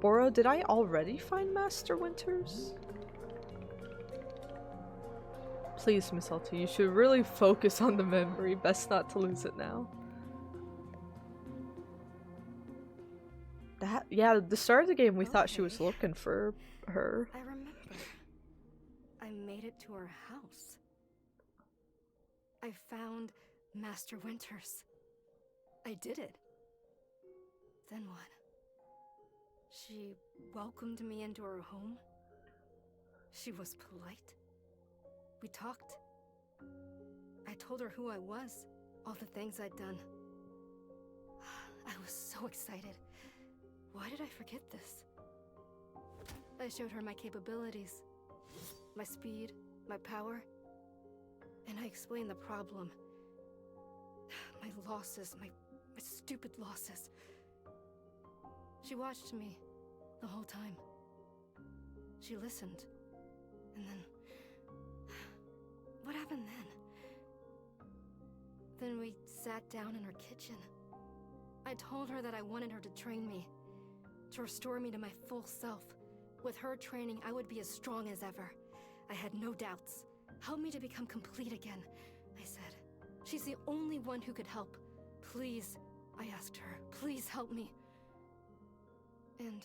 Boro, did I already find Master Winters? Please, Miss Alta, you should really focus on the memory. Best not to lose it now. Yeah, the start of the game we thought she was looking for her. I remember. I made it to her house. I found Master Winters. I did it. Then what? She welcomed me into her home. She was polite. We talked. I told her who I was, all the things I'd done. I was so excited. Why did I forget this? I showed her my capabilities, my speed, my power, and I explained the problem. My losses, my stupid losses. She watched me the whole time. She listened. And then... what happened then? Then we sat down in her kitchen. I told her that I wanted her to train me, to restore me to my full self. With her training, I would be as strong as ever. I had no doubts. Help me to become complete again, I said. She's the only one who could help. Please, I asked her, please help me. And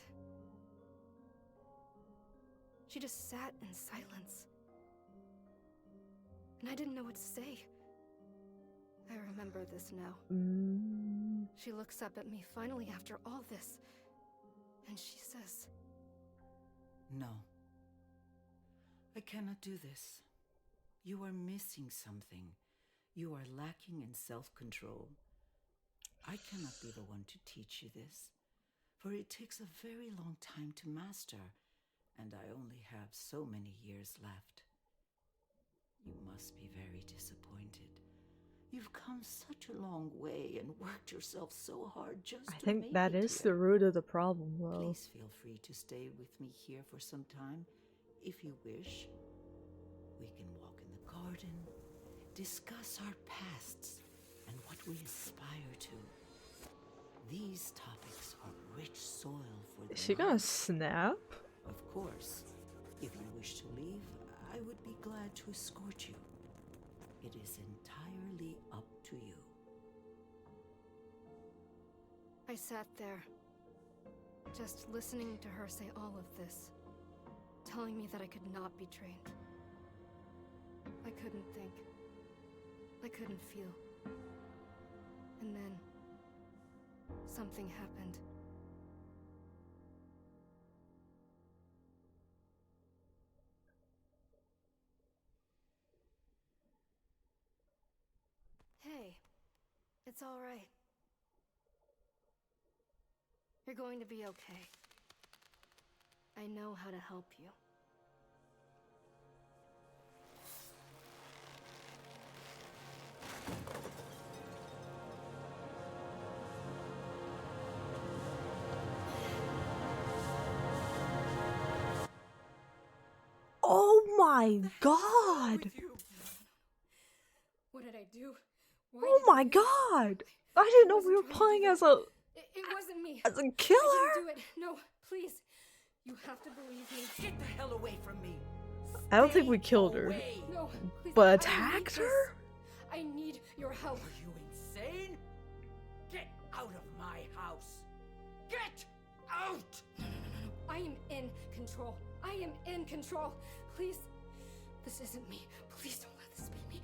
she just sat in silence. And I didn't know what to say. I remember this now. She looks up at me finally after all this, and she says, "No. I cannot do this. You are missing something. You are lacking in self-control. I cannot be the one to teach you this, for it takes a very long time to master, and I only have so many years left. You must be very disappointed. You've come such a long way and worked yourself so hard just to make it here. I think that is the root of the problem, though. Please feel free to stay with me here for some time, if you wish. We can walk in the garden, discuss our pasts, and what we aspire to. These topics are rich soil for the Is she gonna snap? Of course, if you wish to leave, I would be glad to escort you. It is entirely up to you. I sat there, just listening to her say all of this, telling me that I could not be trained. I couldn't think. I couldn't feel. And then, something happened. Hey, it's all right. You're going to be okay. I know how to help you. Oh my god! What did I do? Why Oh did I my do this? god! I didn't know we wasn't were trying to playing do as that. a It wasn't me. as a I didn't killer. do it. No, please. You have to believe me. Get the hell away from me! I don't think we Stay killed her. away. No, please. But I attacked need her? this. I need your help. Are you insane? Get out of my house! Get out! I am in control. I am in control. Please. This isn't me. Please don't let this be me.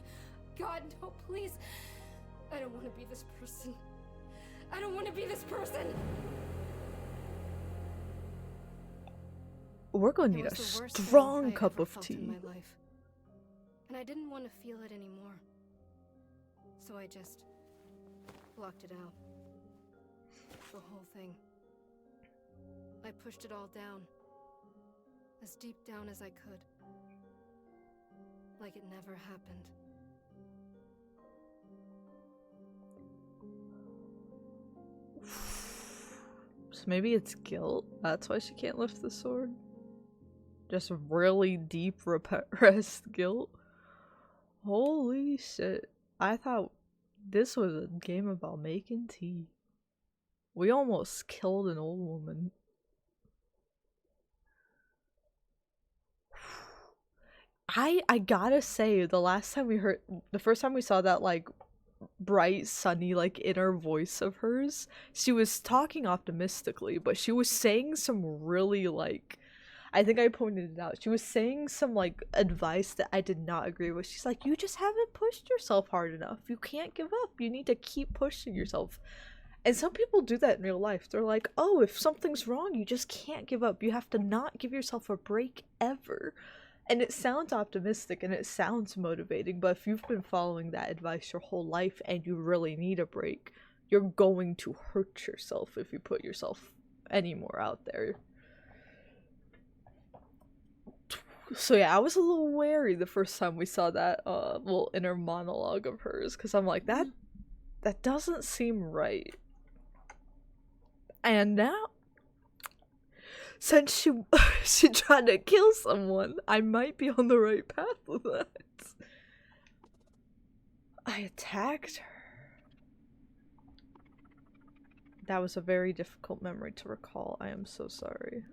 God, no, please. I don't want to be this person. I don't want to be this person. We're gonna It need a was the worst thing strong I cup ever of felt tea. in my life. And I didn't want to feel it anymore. So I just blocked it out. The whole thing. I pushed it all down. As deep down as I could. Like it never happened. So maybe it's guilt. That's why she can't lift the sword. Just really deep repressed guilt. Holy shit. I thought this was a game about making tea. We almost killed an old woman. I gotta say, the first time we saw that like bright, sunny, like inner voice of hers, she was talking optimistically, but she was saying some really like, I think I pointed it out. She was saying some like advice that I did not agree with. She's like, you just haven't pushed yourself hard enough. You can't give up. You need to keep pushing yourself. And some people do that in real life. They're like, oh, if something's wrong, you just can't give up. You have to not give yourself a break ever. And it sounds optimistic and it sounds motivating, but if you've been following that advice your whole life and you really need a break, you're going to hurt yourself if you put yourself any more out there. So yeah, I was a little wary the first time we saw that little inner monologue of hers, because I'm like, that doesn't seem right. And now, since she tried to kill someone, I might be on the right path with that. I attacked her. That was a very difficult memory to recall. I am so sorry.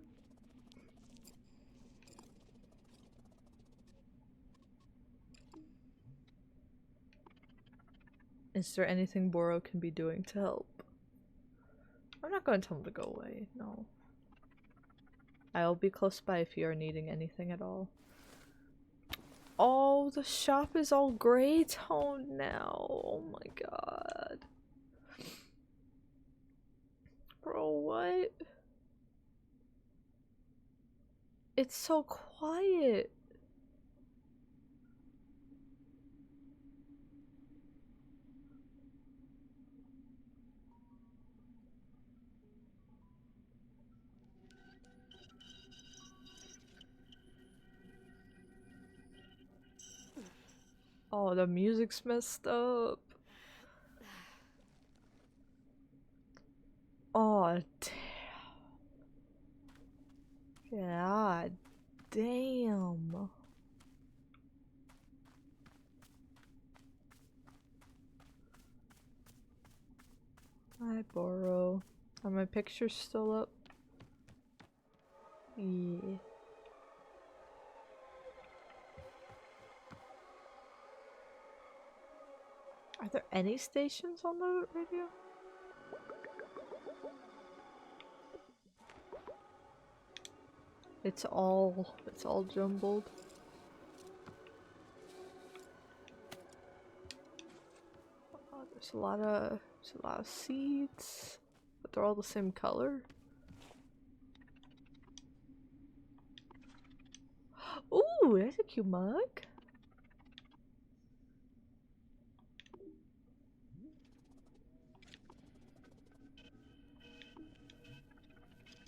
Is there anything Boro can be doing to help? I'm not going to tell him to go away, no. I'll be close by if you are needing anything at all. Oh, the shop is all gray toned now. Oh my god. Bro, what? It's so quiet. Oh, the music's messed up. Oh, damn. God damn. Hi, Boro. Are my pictures still up? Yeah. Are there any stations on the radio? It's all jumbled. Oh, there's a lot of seeds, but they're all the same color. Ooh, that's a cute mug.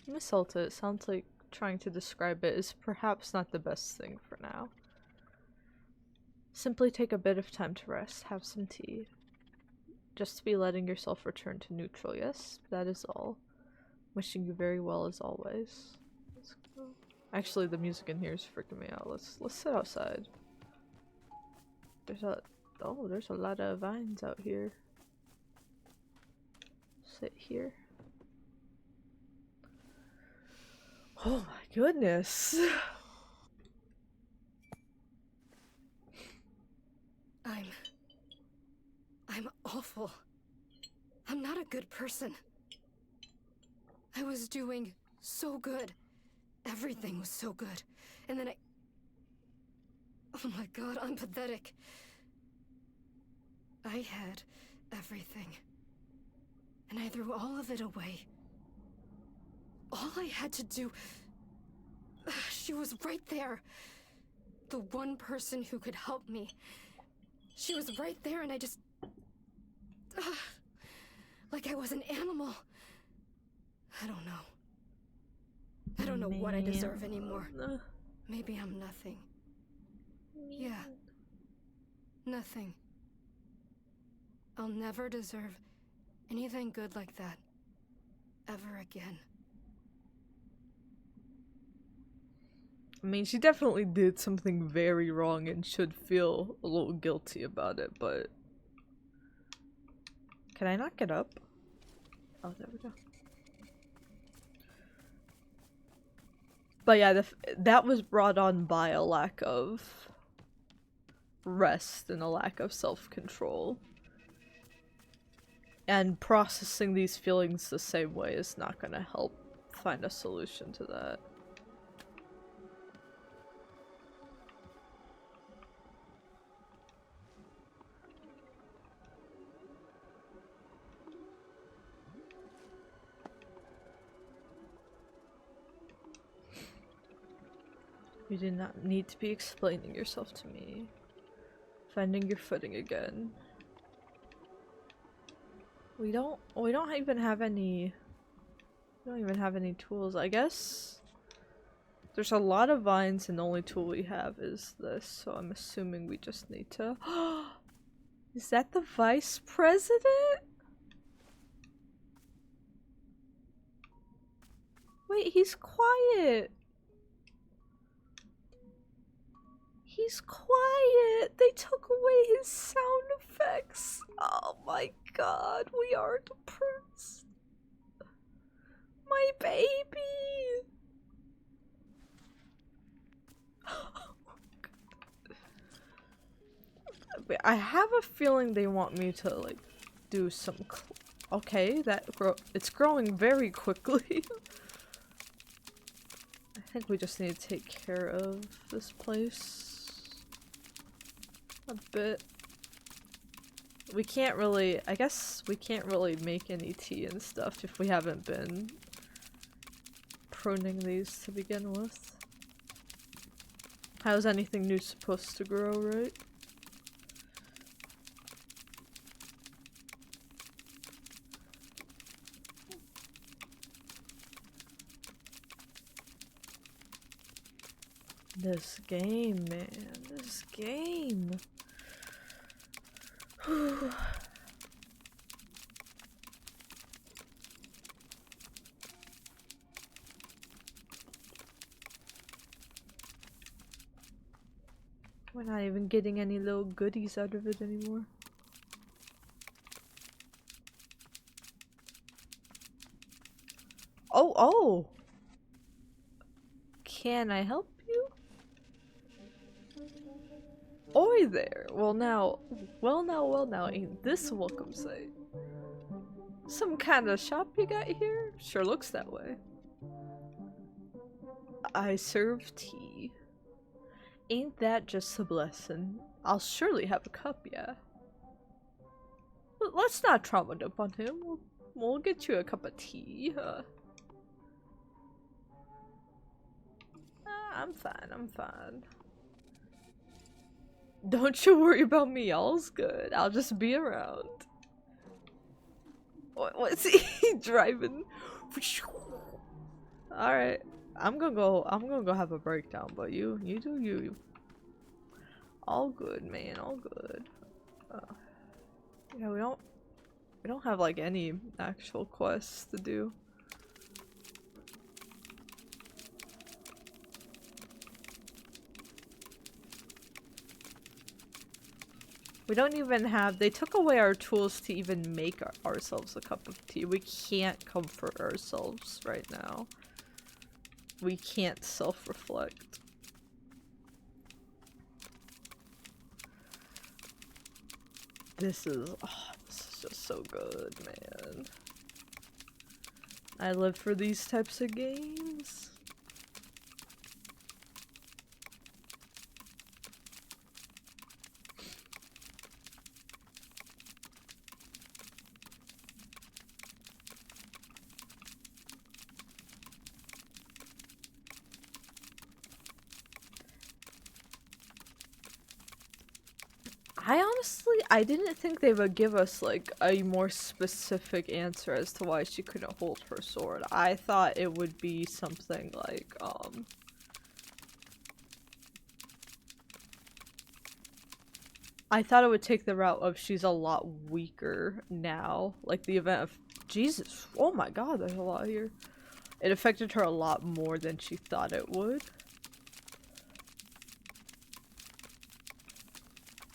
Miss Alta, it sounds like trying to describe it is perhaps not the best thing for now. Simply take a bit of time to rest, have some tea. Just to be letting yourself return to neutral, yes? That is all. Wishing you very well as always. Let's go. Actually, the music in here is freaking me out. Let's sit outside. There's a Oh, there's a lot of vines out here. Sit here. Oh my goodness. I'm awful. I'm not a good person. I was doing so good. Everything was so good. And then oh my god, I'm pathetic. I had everything. And I threw all of it away. All I had to do... She was right there. The one person who could help me. She was right there and I just... like I was an animal. I don't know. I don't know what I deserve anymore. Maybe I'm nothing. Yeah. Nothing. I'll never deserve anything good like that. Ever again. I mean, she definitely did something very wrong and should feel a little guilty about it, but... Can I not get up? Oh, there we go. But yeah, that was brought on by a lack of rest and a lack of self-control. And processing these feelings the same way is not gonna help find a solution to that. You do not need to be explaining yourself to me. Finding your footing again. We don't even have any... We don't even have any tools. I guess there's a lot of vines and the only tool we have is this, so I'm assuming we just need to... Is that the vice president? Wait, he's quiet. He's quiet. They took away his sound effects. Oh my god, we are depressed. My baby. I have a feeling they want me to like do some okay, it's growing very quickly. I think we just need to take care of this place a bit. We can't really, I guess we can't really make any tea and stuff if we haven't been pruning these to begin with. How's anything new supposed to grow, right? This game, man. This game. We're not even getting any little goodies out of it anymore. Oh! Can I help you? Oi there! Well now, ain't this a welcome sight? Some kind of shop you got here? Sure looks that way. I serve tea. Ain't that just a blessing? I'll surely have a cup, yeah. Let's not trauma dump on him. We'll get you a cup of tea. I'm fine. Don't you worry about me, all's good. I'll just be around. What's he driving? Alright. I'm gonna go have a breakdown, but you do you. All good, man, all good. Yeah, we don't have like any actual quests to do. We don't even have- they took away our tools to even make ourselves a cup of tea. We can't comfort ourselves right now. We can't self-reflect. This is just so good, man. I live for these types of games. I didn't think they would give us like a more specific answer as to why she couldn't hold her sword. I thought it would be something like, I thought it would take the route of she's a lot weaker now. Like the event of- Jesus, oh my god, there's a lot here. It affected her a lot more than she thought it would.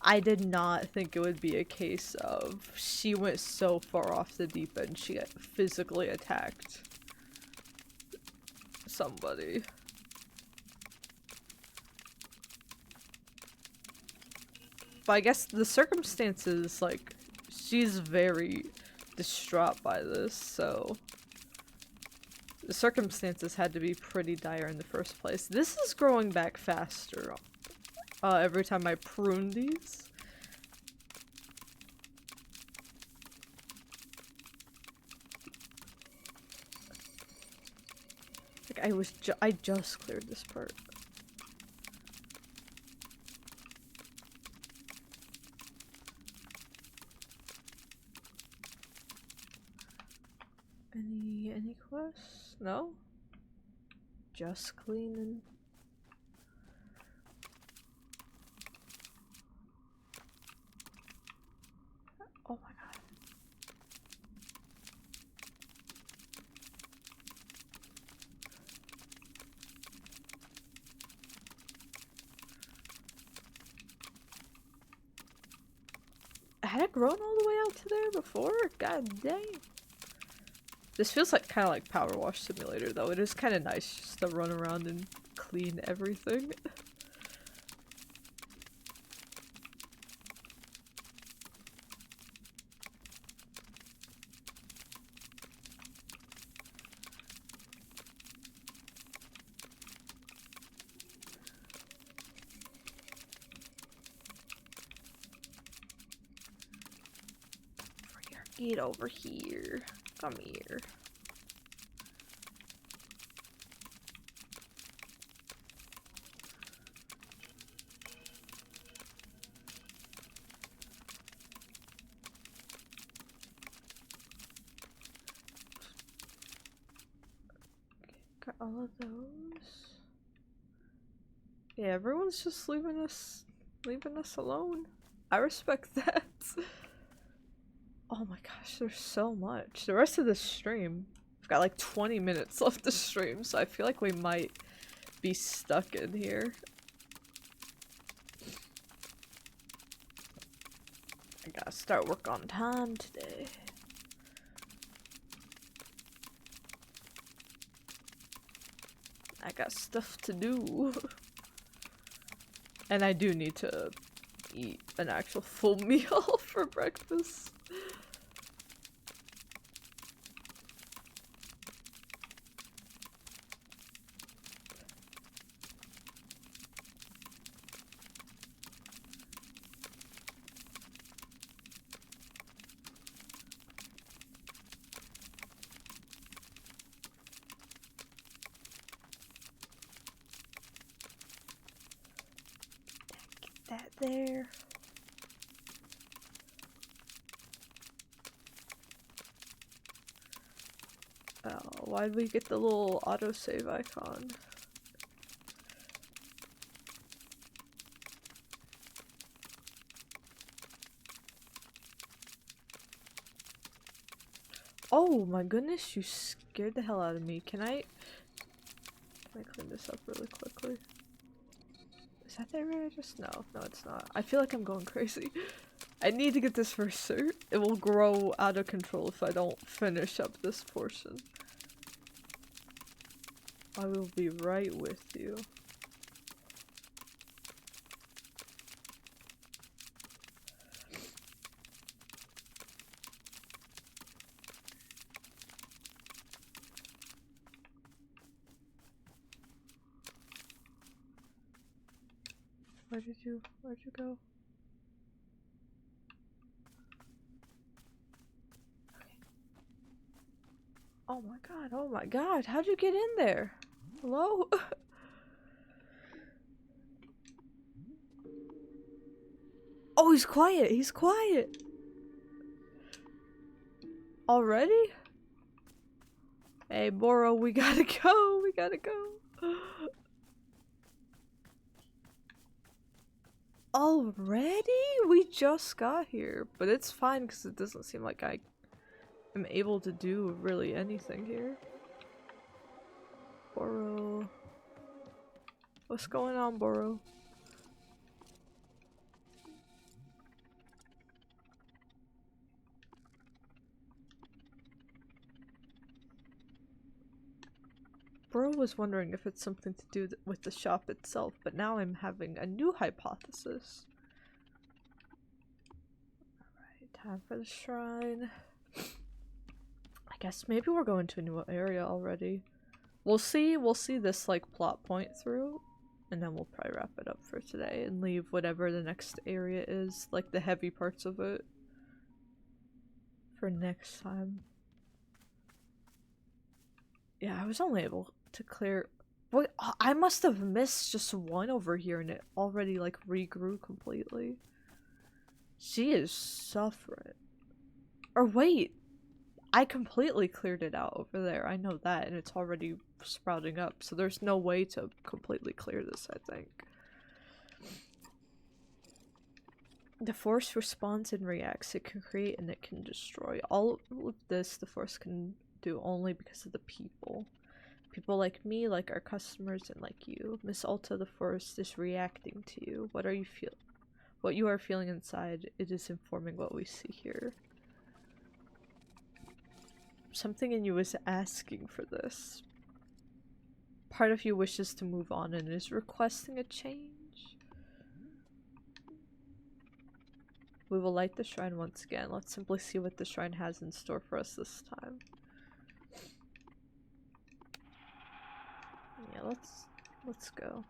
I did not think it would be a case of she went so far off the deep end she physically attacked somebody. But I guess the circumstances, like, she's very distraught by this, so the circumstances had to be pretty dire in the first place. This is growing back faster every time I prune these. Like I just cleared this part. Any quests? No? Just cleaning. Oh my god. Had it grown all the way out to there before? God dang. This feels like kind of like Power Wash Simulator though. It is kind of nice just to run around and clean everything. Get over here. Come here. Got all of those. Yeah, everyone's just leaving us alone. I respect that. Oh my gosh, there's so much. The rest of the stream, I've got like 20 minutes left to stream, so I feel like we might be stuck in here. I gotta start work on time today. I got stuff to do. And I do need to eat an actual full meal for breakfast. That there. Oh, why'd we get the little autosave icon? Oh my goodness, you scared the hell out of me. Can I clean this up really quickly? Is that the area I just- no, it's not. I feel like I'm going crazy. I need to get this first cert. It will grow out of control if I don't finish up this portion. I will be right with you. Where'd you go? Oh my god, how'd you get in there? Hello? Oh, he's quiet! Already? Hey, Boro, we gotta go, Already? We just got here, but it's fine because it doesn't seem like I am able to do really anything here. Boro. What's going on, Boro? Bro was wondering if it's something to do with the shop itself, but now I'm having a new hypothesis. Alright, time for the shrine. I guess maybe we're going to a new area already. We'll see this like plot point through, and then we'll probably wrap it up for today and leave whatever the next area is, like the heavy parts of it, for next time. Yeah, I was only able to clear. Wait, I must have missed just one over here and it already like regrew completely. She is suffering. Or wait, I completely cleared it out over there. I know that, and it's already sprouting up, so there's no way to completely clear this, I think. The force responds and reacts. It can create and it can destroy. All of this the force can do only because of the people. People like me, like our customers, and like you. Miss Alta, the forest is reacting to you. What you are feeling inside, it is informing what we see here. Something in you is asking for this. Part of you wishes to move on and is requesting a change. We will light the shrine once again. Let's simply see what the shrine has in store for us this time. Yeah, let's go.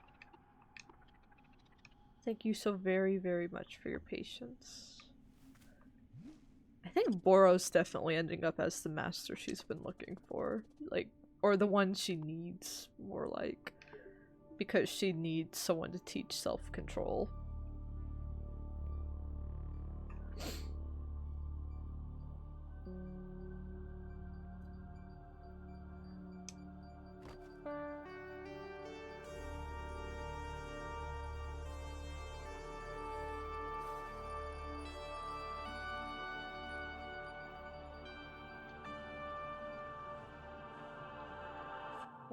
Thank you so very, very much for your patience. I think Boro's definitely ending up as the master she's been looking for. Like, or the one she needs, more like. Because she needs someone to teach self-control.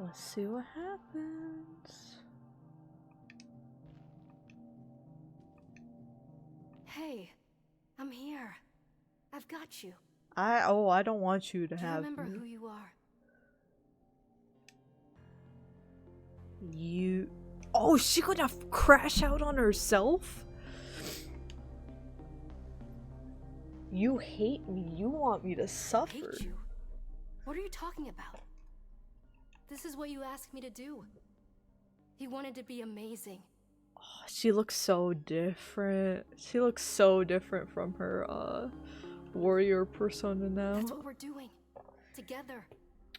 Let's see what happens. Hey, I'm here. I've got you. I don't want you to have remember me. who you are? You... Oh, is she gonna crash out on herself? You hate me. You want me to suffer. Hate you? What are you talking about? This is what you asked me to do. You wanted to be amazing. Oh, she looks so different. She looks so different from her warrior persona now. That's what we're doing. Together.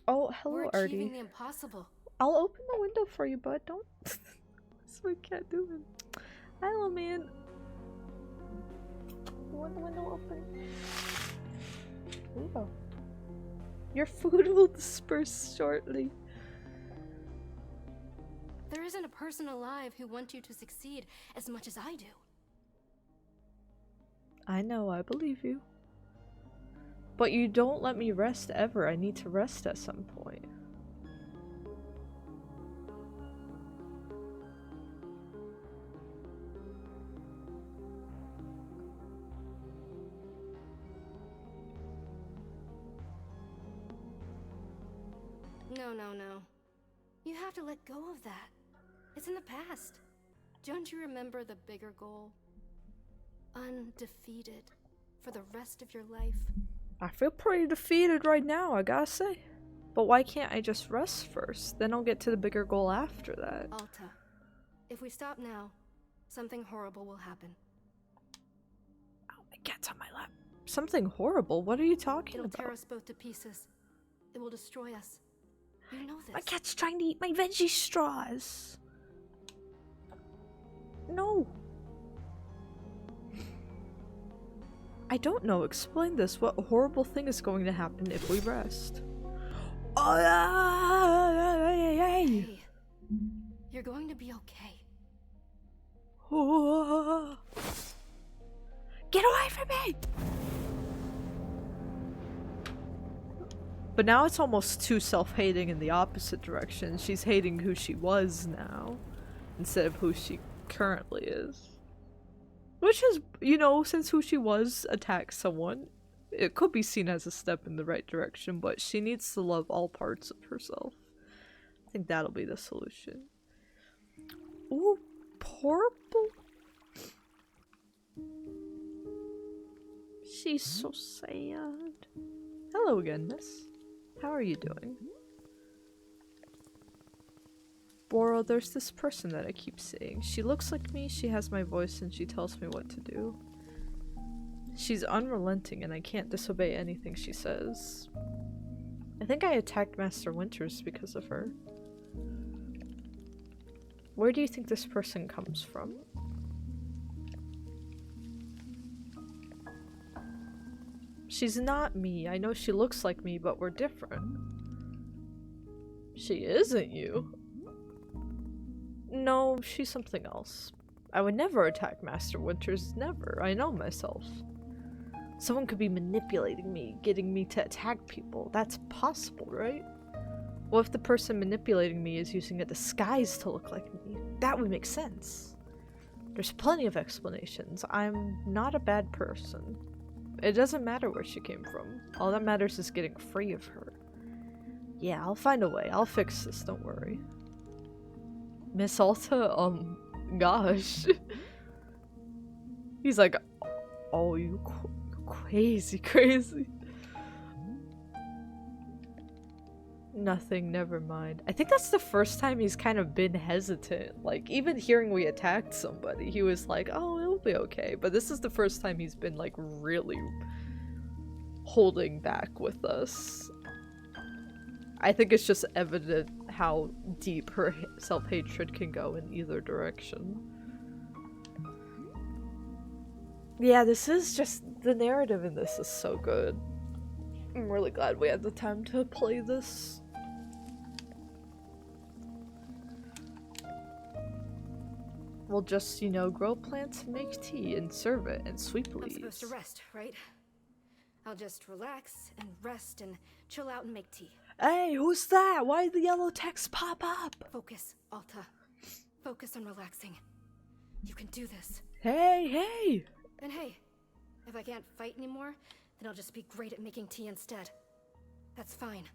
Oh, hello, We're Artie. achieving the impossible. I'll open the window for you, bud. Don't. That's my cat doing. Hi, little man. You want the window open? Here you go. Your food will disperse shortly. There isn't a person alive who wants you to succeed as much as I do. I know, I believe you. But you don't let me rest ever. I need to rest at some point. No, no, no. You have to let go of that. It's in the past. Don't you remember the bigger goal? Undefeated for the rest of your life. I feel pretty defeated right now, I gotta say. But why can't I just rest first? Then I'll get to the bigger goal after that. Alta, if we stop now, something horrible will happen. Oh, my cat's on my lap. Something horrible? What are you talking It'll tear about? us both to pieces. It will destroy us. You know this. My cat's trying to eat my veggie straws. No. I don't know. Explain this. What horrible thing is going to happen if we rest? Oh, Hey, you're going to be okay. Get away from me! But now it's almost too self-hating in the opposite direction. She's hating who she was now, instead of who she currently is. Which is, you know, since who she was attacked someone, it could be seen as a step in the right direction, but she needs to love all parts of herself. I think that'll be the solution. Ooh, purple. She's so sad. Hello again, miss. How are you doing? Boro, there's this person that I keep seeing. She looks like me, she has my voice, and she tells me what to do. She's unrelenting and I can't disobey anything she says. I think I attacked Master Winters because of her. Where do you think this person comes from? She's not me. I know she looks like me, but we're different. She isn't you. No, she's something else. I would never attack Master Winters, never. I know myself. Someone could be manipulating me, getting me to attack people. That's possible, right? What if the person manipulating me is using a disguise to look like me? That would make sense. There's plenty of explanations. I'm not a bad person. It doesn't matter where she came from. All that matters is getting free of her. Yeah, I'll find a way. I'll fix this, don't worry. Miss Alta, gosh. He's like, oh, you crazy. Nothing, never mind. I think that's the first time he's kind of been hesitant. Like, even hearing we attacked somebody, he was like, oh, it'll be okay. But this is the first time he's been, like, really holding back with us. I think it's just evident how deep her self-hatred can go in either direction. Yeah, this is just, the narrative in this is so good. I'm really glad we had the time to play this. We'll just, you know, grow plants and make tea and serve it and sweep leaves. I'm supposed to rest, right? I'll just relax and rest and chill out and make tea. Hey, who's that? Why did the yellow text pop up? Focus, Alta. Focus on relaxing. You can do this. Hey! And hey, if I can't fight anymore, then I'll just be great at making tea instead. That's fine.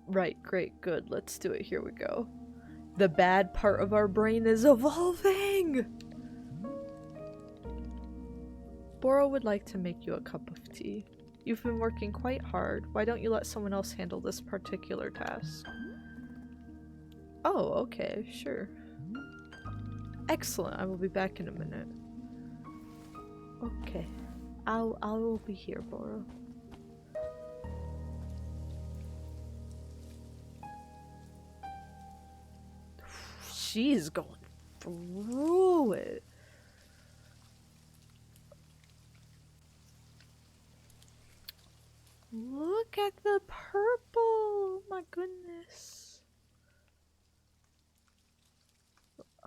Right, great, good. Let's do it. Here we go. The bad part of our brain is evolving! Boro would like to make you a cup of tea. You've been working quite hard. Why don't you let someone else handle this particular task? Oh, okay, sure. Excellent, I will be back in a minute. Okay. I will be here, Boro. She's going through it. Look at the purple! Oh my goodness.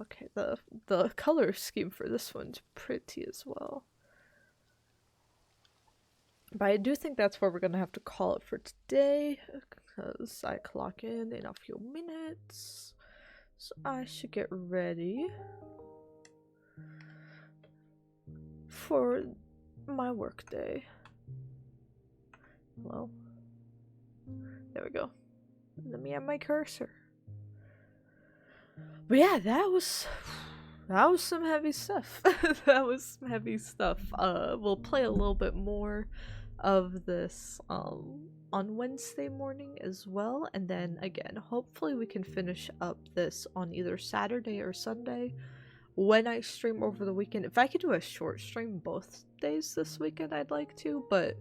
Okay, the color scheme for this one's pretty as well. But I do think that's where we're gonna have to call it for today, because I clock in a few minutes. So I should get ready for my work day. Hello? There we go. Let me have my cursor. But yeah, that was some heavy stuff. That was some heavy stuff. We'll play a little bit more of this on Wednesday morning as well, and then again, hopefully we can finish up this on either Saturday or Sunday when I stream over the weekend. If I could do a short stream both days this weekend, I'd like to, but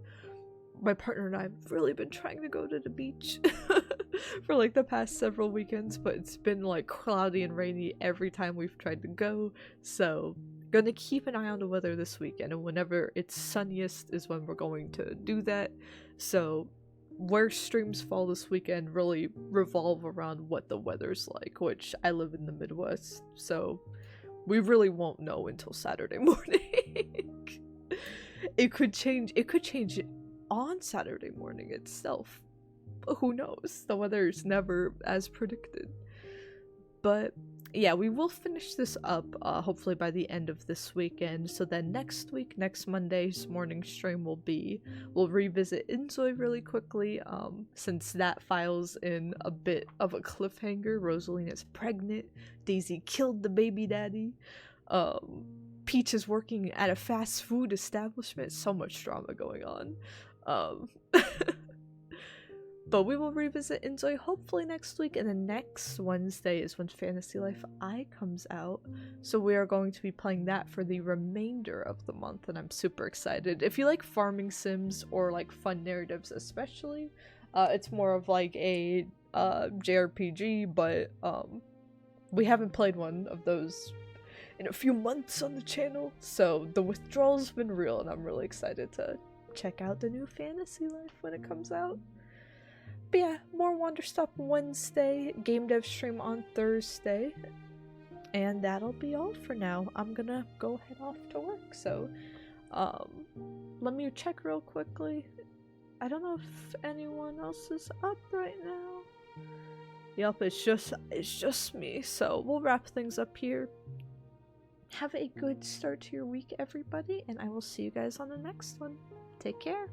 my partner and I have really been trying to go to the beach for like the past several weekends, but it's been like cloudy and rainy every time we've tried to go, so gonna keep an eye on the weather this weekend, and whenever it's sunniest is when we're going to do that. So where streams fall this weekend really revolve around what the weather's like, which I live in the Midwest, so we really won't know until Saturday morning. It could change on Saturday morning itself. Who knows? The weather is never as predicted. But yeah, we will finish this up hopefully by the end of this weekend. So then next week, next Monday's morning stream we'll revisit Inzoi really quickly, since that files in a bit of a cliffhanger. Rosalina is pregnant, Daisy killed the baby daddy, Peach is working at a fast food establishment, so much drama going on. But we will revisit Inzoi hopefully next week, and then next Wednesday is when Fantasy Life I comes out, so we are going to be playing that for the remainder of the month, and I'm super excited. If you like farming sims or like fun narratives especially, it's more of like a JRPG, but we haven't played one of those in a few months on the channel, so the withdrawal's been real, and I'm really excited to check out the new Fantasy Life when it comes out. But yeah, more Wanderstop Wednesday, game dev stream on Thursday, and that'll be all for now. I'm gonna go head off to work, so let me check real quickly. I don't know if anyone else is up right now. Yep, it's just me, so we'll wrap things up here. Have a good start to your week, everybody, and I will see you guys on the next one. Take care.